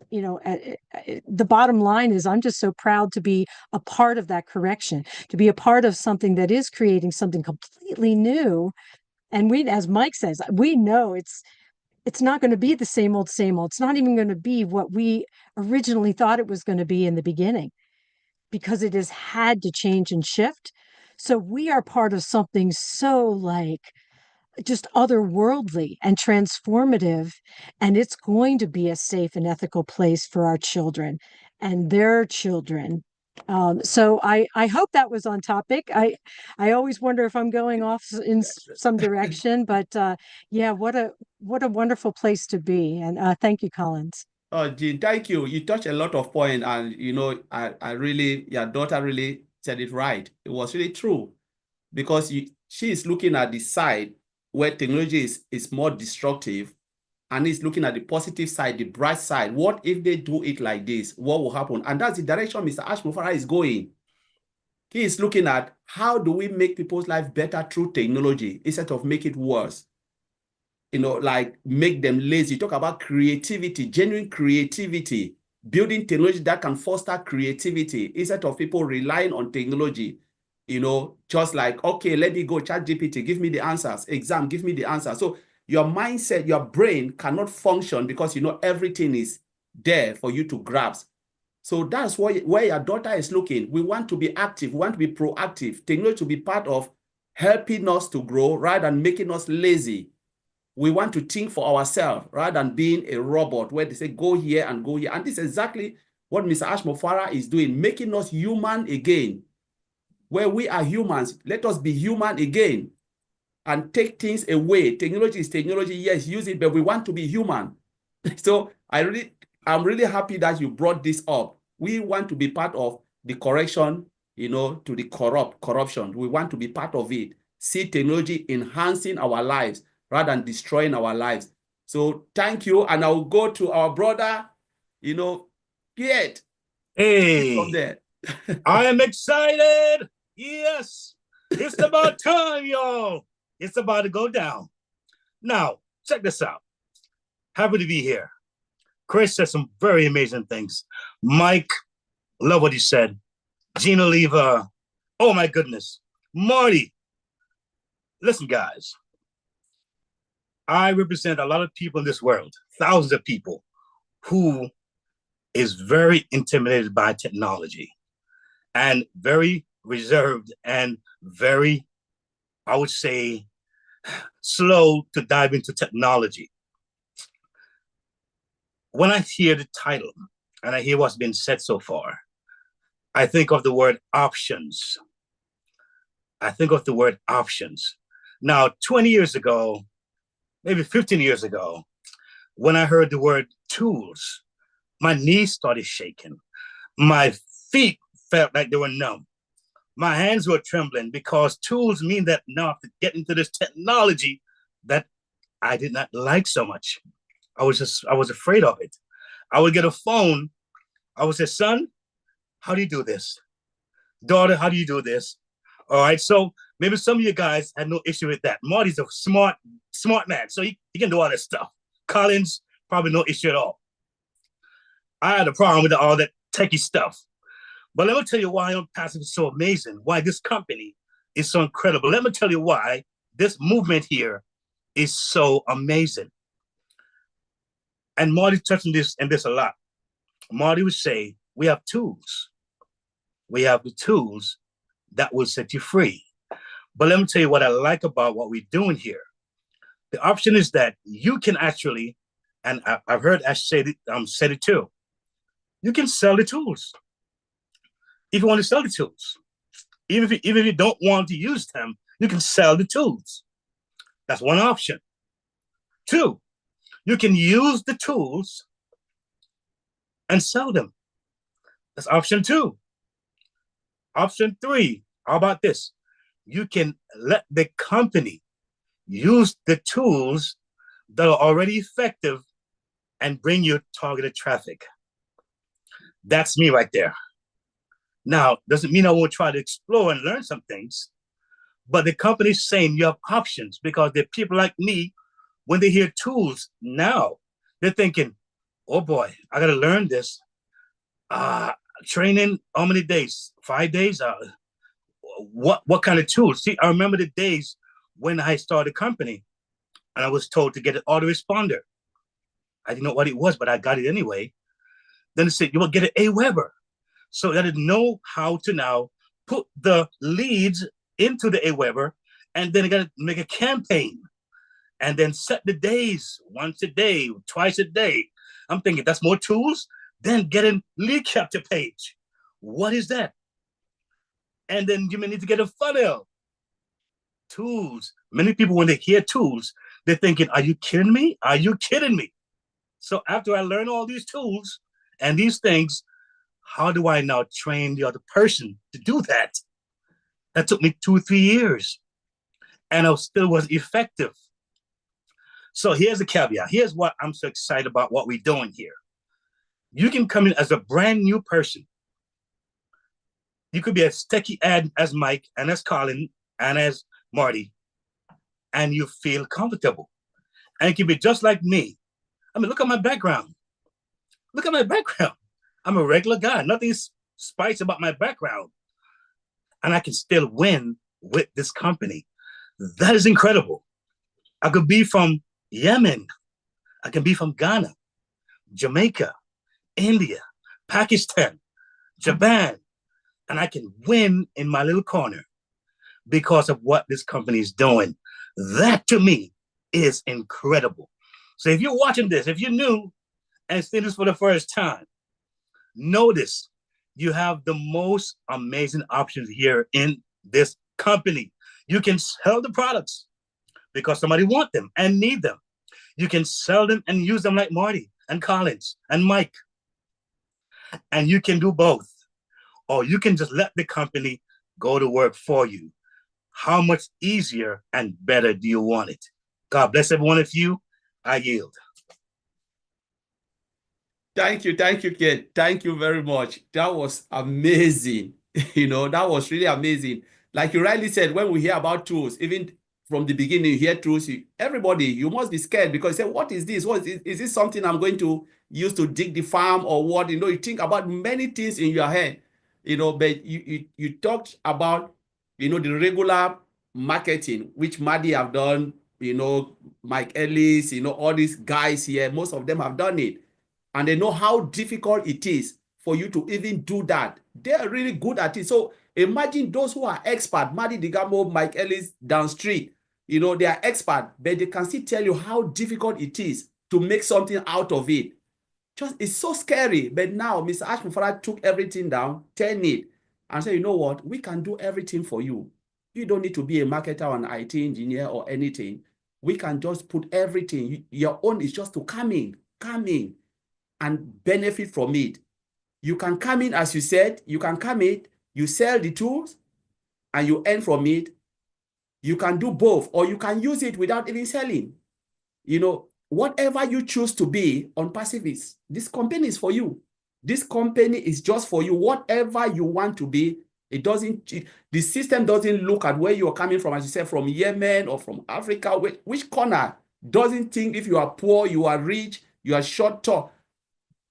the bottom line is I'm just so proud to be a part of that correction, to be a part of something that is creating something completely new. And we, as Mike says, we know it's not going to be the same old, same old. It's not even going to be what we originally thought it was going to be in the beginning, because it has had to change and shift. So we are part of something so like just otherworldly and transformative, and it's going to be a safe and ethical place for our children and their children. So I hope that was on topic. I always wonder if I'm going off in some direction, but yeah, what a wonderful place to be. And thank you, Collins. Oh, Jean, thank you. You touched a lot of points, and I really, your daughter really said it right. It was really true because she is looking at the side where technology is more destructive, and is looking at the positive side, the bright side. What if they do it like this? What will happen? And that's the direction Mr. Ashmufara is going. He is looking at how do we make people's life better through technology instead of make it worse. Like make them lazy. Talk about creativity, genuine creativity, building technology that can foster creativity instead of people relying on technology, just like, okay, let me go ChatGPT, give me the answers, exam, give me the answers. So your mindset, your brain cannot function because everything is there for you to grasp. So that's where your daughter is looking. We want to be active, we want to be proactive, technology to be part of helping us to grow rather than making us lazy. We want to think for ourselves rather than being a robot where they say, go here and go here. And this is exactly what Mr. Ashmufara is doing, making us human again. Where we are humans, let us be human again and take things away. Technology is technology. Yes, use it, but we want to be human. So I'm really happy that you brought this up. We want to be part of the correction, to the corruption. We want to be part of it. See technology enhancing our lives rather than destroying our lives. So thank you. And I'll go to our brother, Piet. Hey, From there. I am excited. Yes, it's about time, y'all. It's about to go down. Now, check this out. Happy to be here. Chris said some very amazing things. Mike, love what he said. Gina Leva, oh my goodness. Marty, listen, guys. I represent a lot of people in this world, thousands of people who is very intimidated by technology and very reserved and very, I would say, slow to dive into technology. When I hear the title and I hear what's been said so far, I think of the word options. I think of the word options. Now, 20 years ago, maybe 15 years ago, when I heard the word tools, my knees started shaking. My feet felt like they were numb. My hands were trembling because tools mean that now I have to get into this technology that I did not like so much. I was afraid of it. I would get a phone. I would say, son, how do you do this? Daughter, how do you do this? All right, so maybe some of you guys had no issue with that. Marty's a smart man, so he can do all this stuff. Collins, probably no issue at all. I had a problem with all that techie stuff. But let me tell you why Unpassive is so amazing, why this company is so incredible. Let me tell you why this movement here is so amazing. And Marty touched on this a lot. Marty would say, we have tools. We have the tools that will set you free. But let me tell you what I like about what we're doing here. The option is that you can actually, and I've heard Ash said it too, you can sell the tools. If you want to sell the tools, even if you don't want to use them, you can sell the tools. That's one option. Two, you can use the tools and sell them. That's option two. Option three, how about this? You can let the company use the tools that are already effective and bring you targeted traffic. That's me right there. Now, doesn't mean I won't try to explore and learn some things, but the company's saying you have options because there are people like me, when they hear tools now, they're thinking, oh boy, I got to learn this. Training, how many days? 5 days? What kind of tools? See, I remember the days when I started a company and I was told to get an autoresponder. I didn't know what it was, but I got it anyway. Then they said, you will get an AWeber. So I didn't know how to now put the leads into the AWeber, and then I got to make a campaign and then set the days, once a day, twice a day. I'm thinking that's more tools than getting lead capture page. What is that? And then you may need to get a funnel. Tools. Many people, when they hear tools, they're thinking, are you kidding me? Are you kidding me? So after I learn all these tools and these things, how do I now train the other person to do that? That took me 2-3 years, and I still was effective. So here's the caveat. Here's what I'm so excited about what we're doing here. You can come in as a brand new person. You could be as techie as Mike and as Colin and as Marty, and you feel comfortable. And it can be just like me. I mean, look at my background. Look at my background. I'm a regular guy. Nothing's spice about my background. And I can still win with this company. That is incredible. I could be from Yemen. I can be from Ghana, Jamaica, India, Pakistan, Japan, and I can win in my little corner because of what this company is doing. That to me is incredible. So if you're watching this, if you're new and seeing this for the first time, notice you have the most amazing options here in this company. You can sell the products because somebody wants them and need them. You can sell them and use them like Marty and Collins and Mike. And you can do both. Or you can just let the company go to work for you. How much easier and better do you want it? God bless every one of you. I yield. Thank you, Ken. Thank you very much. That was amazing. That was really amazing. Like you rightly said, when we hear about tools, even from the beginning, you hear tools, everybody, you must be scared because you say, what is this? Is this something I'm going to use to dig the farm or what? You think about many things in your head, but you talked about, the regular marketing, which Maddie have done, Mike Ellis, all these guys here, most of them have done it. And they know how difficult it is for you to even do that. They're really good at it. So imagine those who are expert, Maddie Digamo, Mike Ellis down street, they are expert, but they can still tell you how difficult it is to make something out of it. It's so scary. But now Mr. Ashmufara took everything down, turned it, and said, you know what? We can do everything for you. You don't need to be a marketer or an IT engineer or anything. We can just put everything. Your own is just to come in and benefit from it. You can come in, as you said, you can come in, you sell the tools, and you earn from it. You can do both, or you can use it without even selling. Whatever you choose to be on Pacifics, this company is for you. This company is just for you. Whatever you want to be, the system doesn't look at where you're coming from, as you said, from Yemen or from Africa, which corner. Doesn't think if you are poor, you are rich, you are short tall.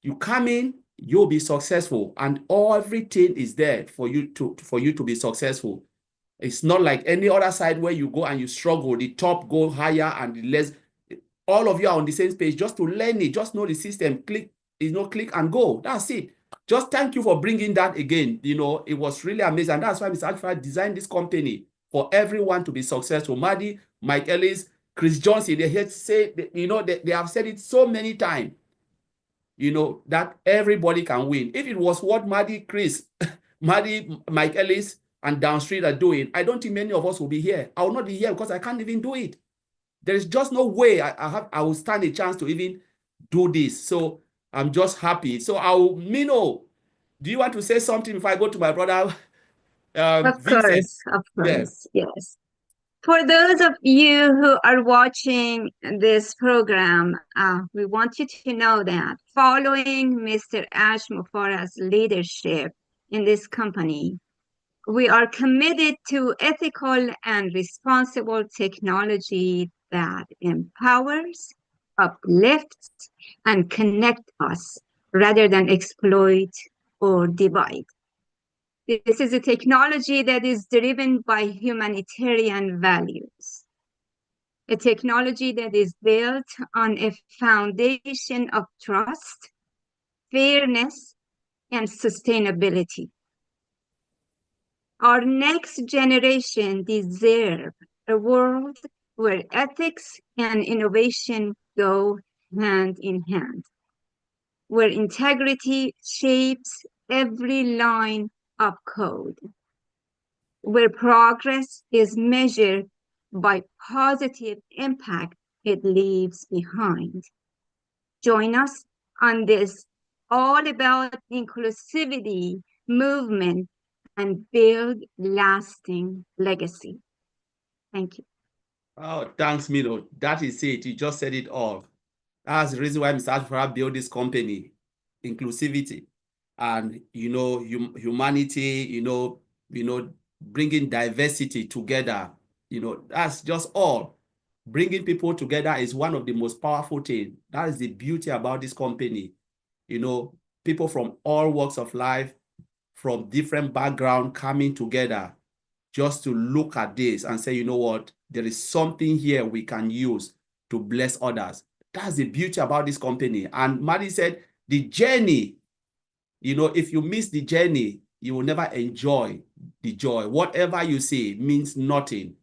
You come in, you'll be successful, and everything is there for you to be successful. It's not like any other side where you go and you struggle. The top go higher and the less. All of you are on the same page just to learn it. Just know the system. Click and go. That's it. Just thank you for bringing that again. It was really amazing. And that's why Mr. Ashford designed this company for everyone to be successful. Maddie, Mike Ellis, Chris Johnson, they had said, they have said it so many times. That everybody can win. If it was what Maddie, Chris, Maddie, Mike Ellis, and downstreet are doing, I don't think many of us will be here. I will not be here because I can't even do it. There is just no way I will stand a chance to even do this. So I'm just happy. So Mino, do you want to say something before I go to my brother? Of Vincent? course, yes. For those of you who are watching this program, we want you to know that following Mr. Ashmufara's leadership in this company, we are committed to ethical and responsible technology that empowers, uplifts, and connects us rather than exploit or divide. This is a technology that is driven by humanitarian values, a technology that is built on a foundation of trust, fairness, and sustainability. Our next generation deserves a world where ethics and innovation go hand in hand, where integrity shapes every line of code, where progress is measured by positive impact it leaves behind, join us on this all about inclusivity movement and build lasting legacy. Thank you. Oh, thanks, Milo. That is it. You just said it all. That's the reason why Mr. Ashford built this company, inclusivity, and humanity. Bringing diversity together. That's just all. Bringing people together is one of the most powerful things. That is the beauty about this company. People from all walks of life, from different backgrounds coming together just to look at this and say, you know what, there is something here we can use to bless others. That's the beauty about this company. And Maddie said, the journey, if you miss the journey, you will never enjoy the joy. Whatever you see means nothing,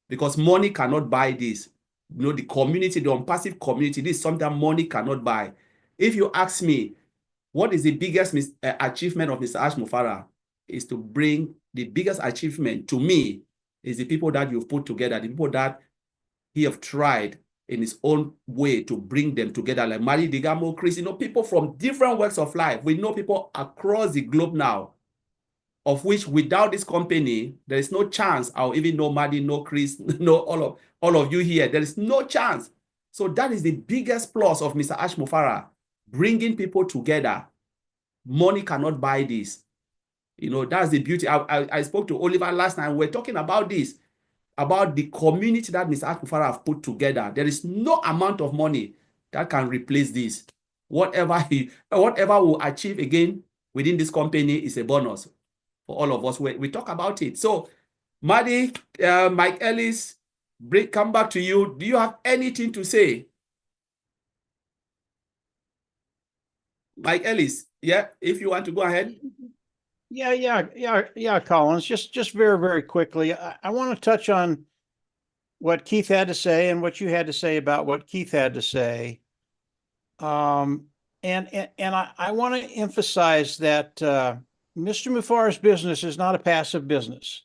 because money cannot buy this. The community, the unpassive community, this is something that money cannot buy. If you ask me, what is the biggest achievement of Mr. Ash Mufarah, is to bring the biggest achievement to me is the people that you've put together, the people that he have tried in his own way to bring them together, like Mari Digamo, Chris, people from different walks of life. We know people across the globe now, of which without this company, there is no chance I'll even know Madi, know Chris, know all of you here. There is no chance. So that is the biggest plus of Mr. Ash Mufarah, bringing people together. Money cannot buy this. That's the beauty. I spoke to Oliver last night. We're talking about this, about the community that Mr. Ash Mufarah have put together. There is no amount of money that can replace this. Whatever we'll achieve again within this company is a bonus for all of us. We talk about it. So, Maddie, Mike Ellis, come back to you. Do you have anything to say? Mike Ellis, yeah, if you want to go ahead. Yeah, Collins. Just very, very quickly. I want to touch on what Keith had to say and what you had to say about what Keith had to say. And I want to emphasize that Mr. Mufarah's business is not a passive business.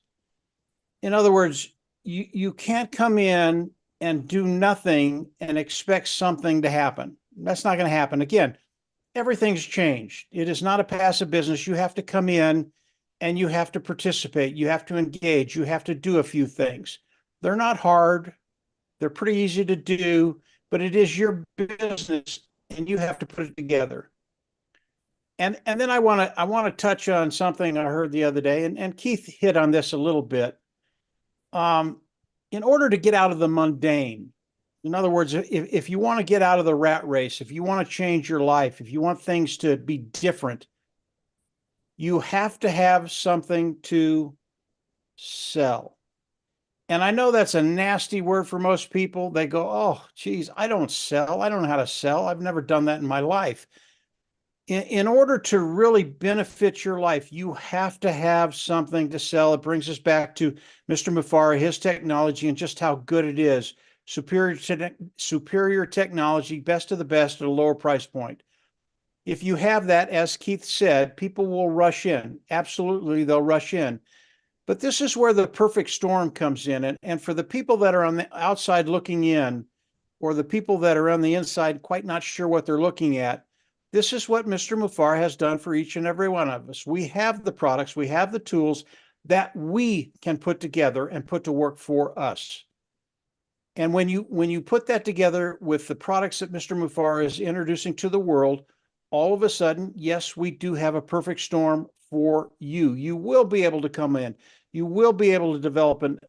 In other words, you can't come in and do nothing and expect something to happen. That's not going to happen. Again, everything's changed. It is not a passive business. You have to come in and you have to participate. You have to engage. You have to do a few things. They're not hard. They're pretty easy to do, but it is your business and you have to put it together. And then I want to touch on something I heard the other day, and Keith hit on this a little bit. In order to get out of the mundane, in other words, if you want to get out of the rat race, if you want to change your life, if you want things to be different, you have to have something to sell. And I know that's a nasty word for most people. They go, oh, geez, I don't sell. I don't know how to sell. I've never done that in my life. In order to really benefit your life, you have to have something to sell. It brings us back to Mr. Mufarah, his technology, and just how good it is. Superior technology, best of the best at a lower price point. If you have that, as Keith said, people will rush in. Absolutely, they'll rush in. But this is where the perfect storm comes in. And for the people that are on the outside looking in, or the people that are on the inside quite not sure what they're looking at, this is what Mr. Mufarah has done for each and every one of us. We have the products, we have the tools that we can put together and put to work for us. And when you put that together with the products that Mr. Mufarah is introducing to the world, all of a sudden, yes, we do have a perfect storm for you. You will be able to come in. You will be able to develop an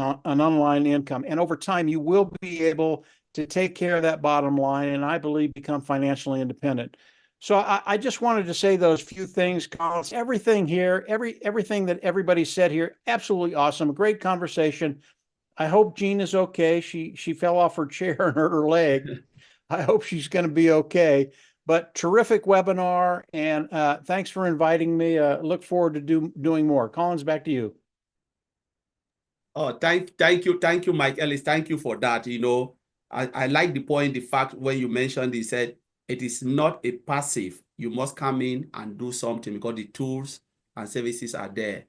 online income. And over time, you will be able to take care of that bottom line, and I believe become financially independent. So I just wanted to say those few things, Collins. Everything here, everything that everybody said here, absolutely awesome. A great conversation. I hope Jean is okay. She fell off her chair and hurt her leg. I hope she's going to be okay. But terrific webinar, and thanks for inviting me. Look forward to doing more. Collins, back to you. Oh, thank you, Mike Ellis. Thank you for that. I like the point, the fact when you mentioned, he said, it is not a passive. You must come in and do something because the tools and services are there.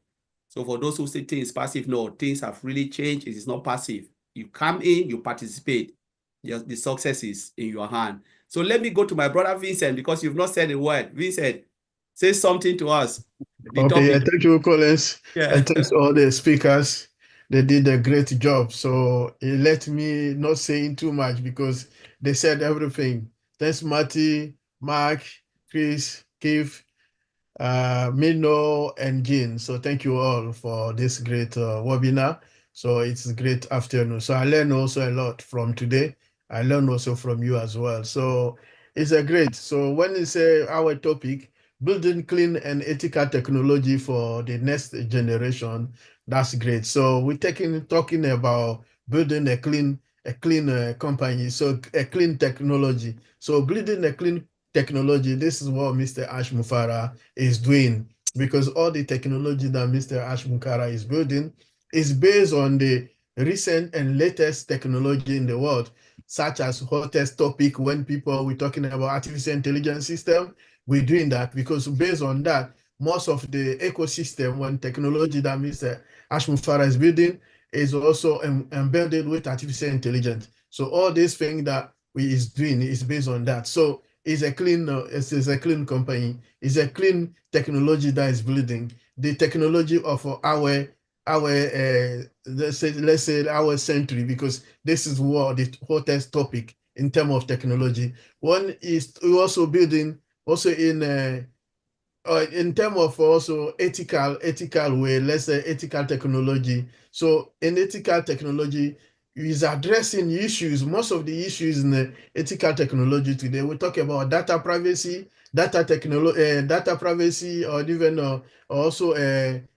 So for those who say things passive, no, things have really changed. It is not passive. You come in, you participate. The success is in your hand. So let me go to my brother Vincent, because you've not said a word. Vincent, say something to us. Okay, yeah, thank you, Collins. Yeah. And thanks to all the speakers. They did a great job. So it let me not saying too much because they said everything. Thanks, Marty, Mark, Chris, Keith, Mino, and Jean. So thank you all for this great webinar. So it's a great afternoon. So I learned also a lot from today. I learned also from you as well. So it's a great. So when you say our topic, building clean and ethical technology for the next generation, that's great. So we're talking about building a clean company, so a clean technology. So building a clean technology, this is what Mr. Ash Mufara is doing, because all the technology that Mr. Ash Mufara is building is based on the recent and latest technology in the world, such as hottest topic when we're talking about artificial intelligence system. We're doing that because based on that, most of the ecosystem when technology that Mr. Ash Mufara is building is also embedded with artificial intelligence. So all these things that we is doing is based on that. So it's a clean, it's a clean company. It's a clean technology that is building. The technology of our let's say our century, because this is what the hottest topic in terms of technology. One is also building also in terms of also ethical way, let's say ethical technology. So in ethical technology is addressing issues, most of the issues in the ethical technology today. We talk about data privacy, data privacy, or even also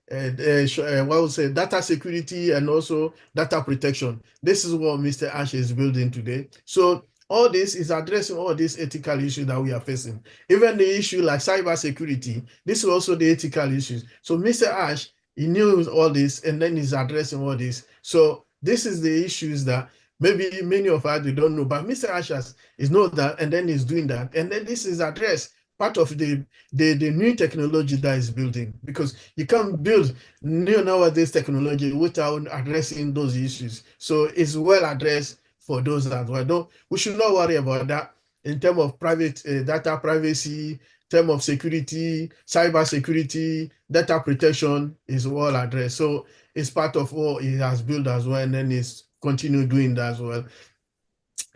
what would say data security and also data protection. This is what Mr. Ash is building today. So all this is addressing all these ethical issues that we are facing. Even the issue like cyber security, this is also the ethical issues. So Mr. Ash, he knew all this and then he's addressing all this. So this is the issues that maybe many of us we don't know, but Mr. Ash is know that and then he's doing that. And then this is addressed, part of the new technology that is building, because you can't build new nowadays technology without addressing those issues. So it's well addressed for those as well. We should not worry about that in terms of private data privacy, in terms of security, cyber security, data protection is all addressed. So it's part of what he has built as well, and then he's continue doing that as well.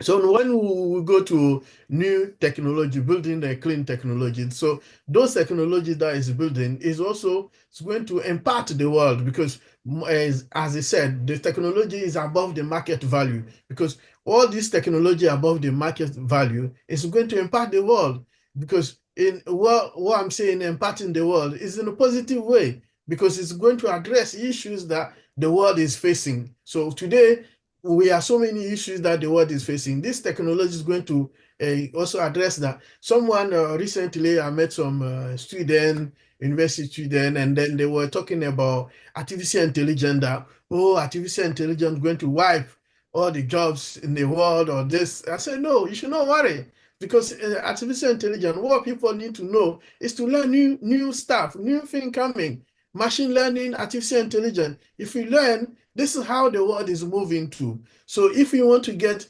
So when we go to new technology, building a clean technology, so those technology that is building is also going to impact the world, because as I said, the technology is above the market value, because all this technology above the market value is going to impact the world, because in what I'm saying, impacting the world is in a positive way, because it's going to address issues that the world is facing. So today, we have so many issues that the world is facing. This technology is going to also address that. Someone recently, I met some university student, and then they were talking about artificial intelligence, that, oh, artificial intelligence is going to wipe all the jobs in the world or this. I said, no, you should not worry, because artificial intelligence, what people need to know is to learn new stuff, new thing coming. Machine learning, artificial intelligence. If you learn, this is how the world is moving to. So if you want to get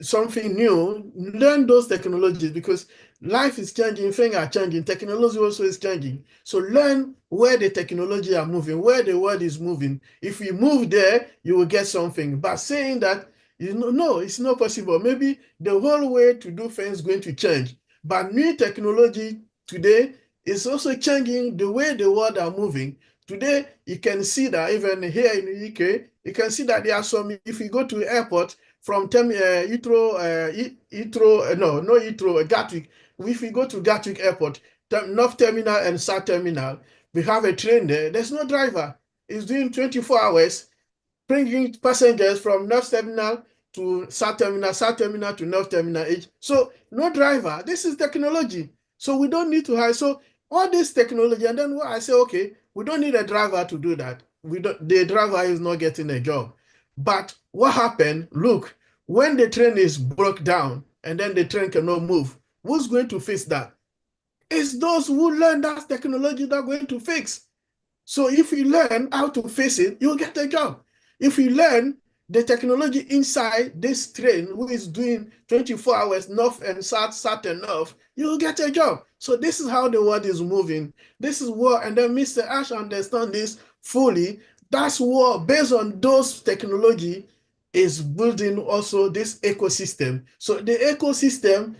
something new, learn those technologies, because life is changing, things are changing, technology also is changing. So learn where the technology are moving, where the world is moving. If you move there, you will get something. But saying that, no, it's not possible. Maybe the whole way to do things is going to change. But new technology today is also changing the way the world are moving. Today, you can see that even here in the UK, you can see that there are some, if you go to the airport from Gatwick, if you go to Gatwick Airport, North Terminal and South Terminal, we have a train there. There's no driver. It's doing 24 hours, bringing passengers from North Terminal to South Terminal to North Terminal. So no driver. This is technology. So we don't need to hire. So all this technology, and then I say, okay, we don't need a driver to do that. The driver is not getting a job. But what happened? Look, when the train is broke down and then the train cannot move, who's going to fix that? It's those who learn that technology that are going to fix. So if you learn how to fix it, you'll get a job. If you learn the technology inside this train who is doing 24 hours north and south and north, you'll get a job. So this is how the world is moving. This is what, and then Mr. Ash understand this fully. That's what, based on those technology, is building also this ecosystem. So the ecosystem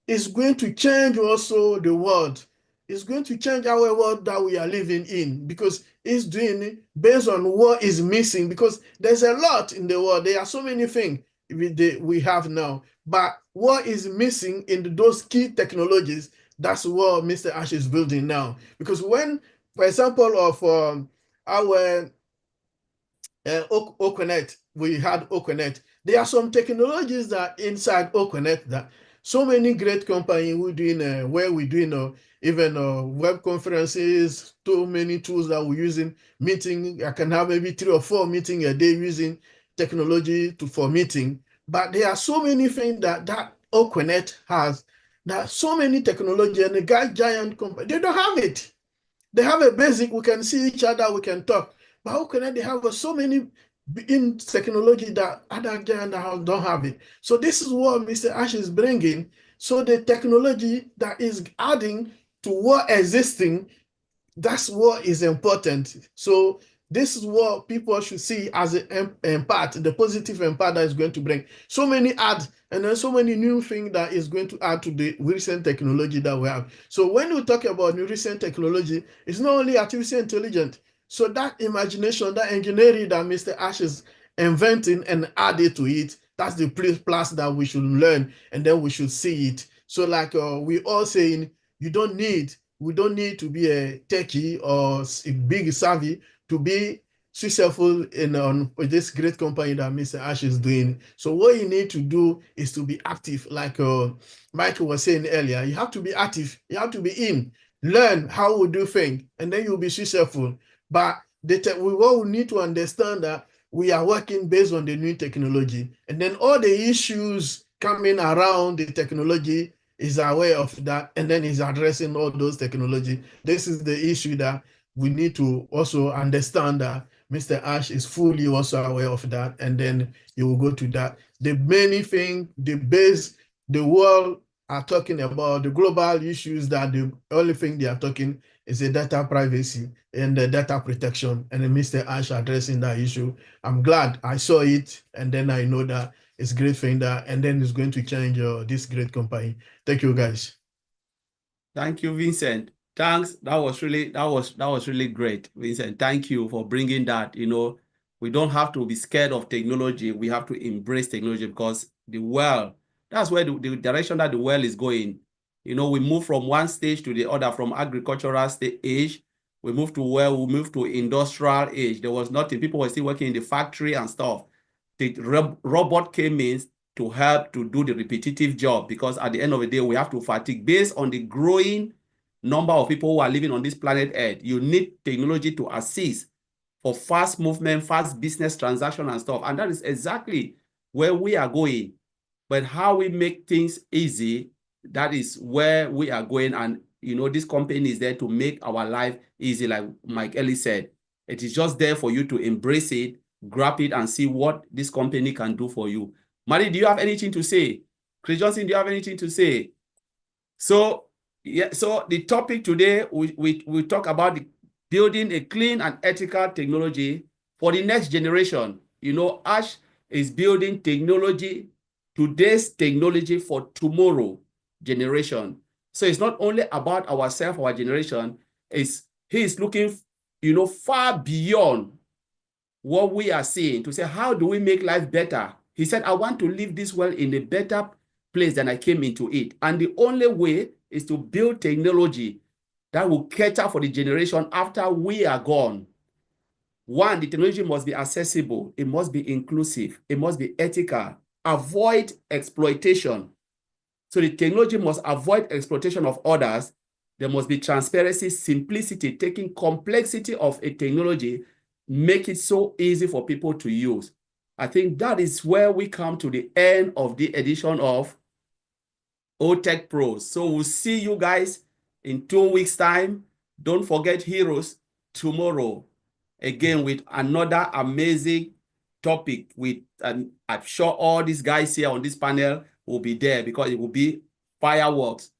is going to change also the world. It's going to change our world that we are living in, because it's doing it based on what is missing, because there's a lot in the world. There are so many things we have now, but what is missing in those key technologies, that's what Mr. Ash is building now. Because when, for example, of our OCONECT, we had OCONECT. There are some technologies that inside OCONECT that so many great companies we're doing, where we're doing even web conferences, so many tools that we're using, meeting. I can have maybe 3 or 4 meetings a day using technology for meeting. But there are so many things that OCONECT has, that so many technology, and the giant company, they don't have it. They have a basic, we can see each other, we can talk. But how can they have so many in technology that other giants don't have it? So this is what Mr. Ash is bringing. So the technology that is adding to what existing, that's what is important. So this is what people should see as an impact, the positive impact that is going to bring. So many add, and then so many new things that is going to add to the recent technology that we have. So when we talk about new recent technology, it's not only artificial intelligence. So that imagination, that engineering that Mr. Ash is inventing and added to it, that's the plus that we should learn, and then we should see it. So like we all saying, we don't need to be a techie or a big savvy to be successful in with this great company that Mr. Ash is doing. So what you need to do is to be active, like Michael was saying earlier. You have to be active. You have to be in, learn how we do things, and then you'll be successful. But what we need to understand that we are working based on the new technology, and then all the issues coming around the technology is aware of that, and then is addressing all those technology. This is the issue that we need to also understand, that Mr. Ash is fully also aware of that, and then you will go to that. The many thing, the world are talking about, the global issues, that the only thing they are talking is the data privacy and the data protection, and then Mr. Ash addressing that issue. I'm glad I saw it, and then I know that it's a great thing that, and then it's going to change this great company. Thank you, guys. Thank you, Vincent. Thanks. That was really great, Vincent. Thank you for bringing that. You know, we don't have to be scared of technology. We have to embrace technology, because the world, that's where the direction that the world is going. You know, we move from one stage to the other, from agricultural age. We move to industrial age. There was nothing. People were still working in the factory and stuff. The robot came in to help to do the repetitive job, because at the end of the day, we have to fatigue. Based on the growing number of people who are living on this planet Earth, you need technology to assist for fast movement, fast business transaction and stuff. And that is exactly where we are going. But how we make things easy, that is where we are going. And, you know, this company is there to make our life easy, like Mike Ellis said. It is just there for you to embrace it, grab it, and see what this company can do for you. Mary, do you have anything to say? Chris Johnson, do you have anything to say? So, yeah, so the topic today, we talk about building a clean and ethical technology for the next generation. You know, Ash is building technology, today's technology for tomorrow generation. So it's not only about ourselves, our generation, he is looking, you know, far beyond what we are seeing to say, how do we make life better? He said, I want to leave this world in a better place than I came into it. And the only way is to build technology that will cater for the generation after we are gone. One, the technology must be accessible. It must be inclusive. It must be ethical. Avoid exploitation. So the technology must avoid exploitation of others. There must be transparency, simplicity, taking complexity of a technology, make it so easy for people to use. I think that is where we come to the end of the edition of OTECH Pros. So we'll see you guys in 2 weeks' time. Don't forget Heroes tomorrow, again with another amazing topic with, and I'm sure all these guys here on this panel will be there because it will be fireworks.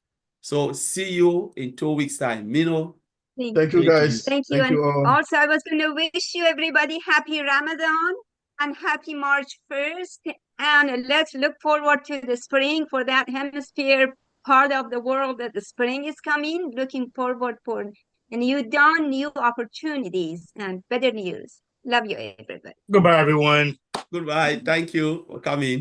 So see you in 2 weeks' time. Mino. Thank you, guys. Thank you. Thank you And all. also, I was going to wish you everybody happy Ramadan and happy March 1st. And let's look forward to the spring for that hemisphere part of the world that the spring is coming. Looking forward for a new dawn, new opportunities, and better news. Love you, everybody. Goodbye, everyone. Goodbye. Thank you for coming.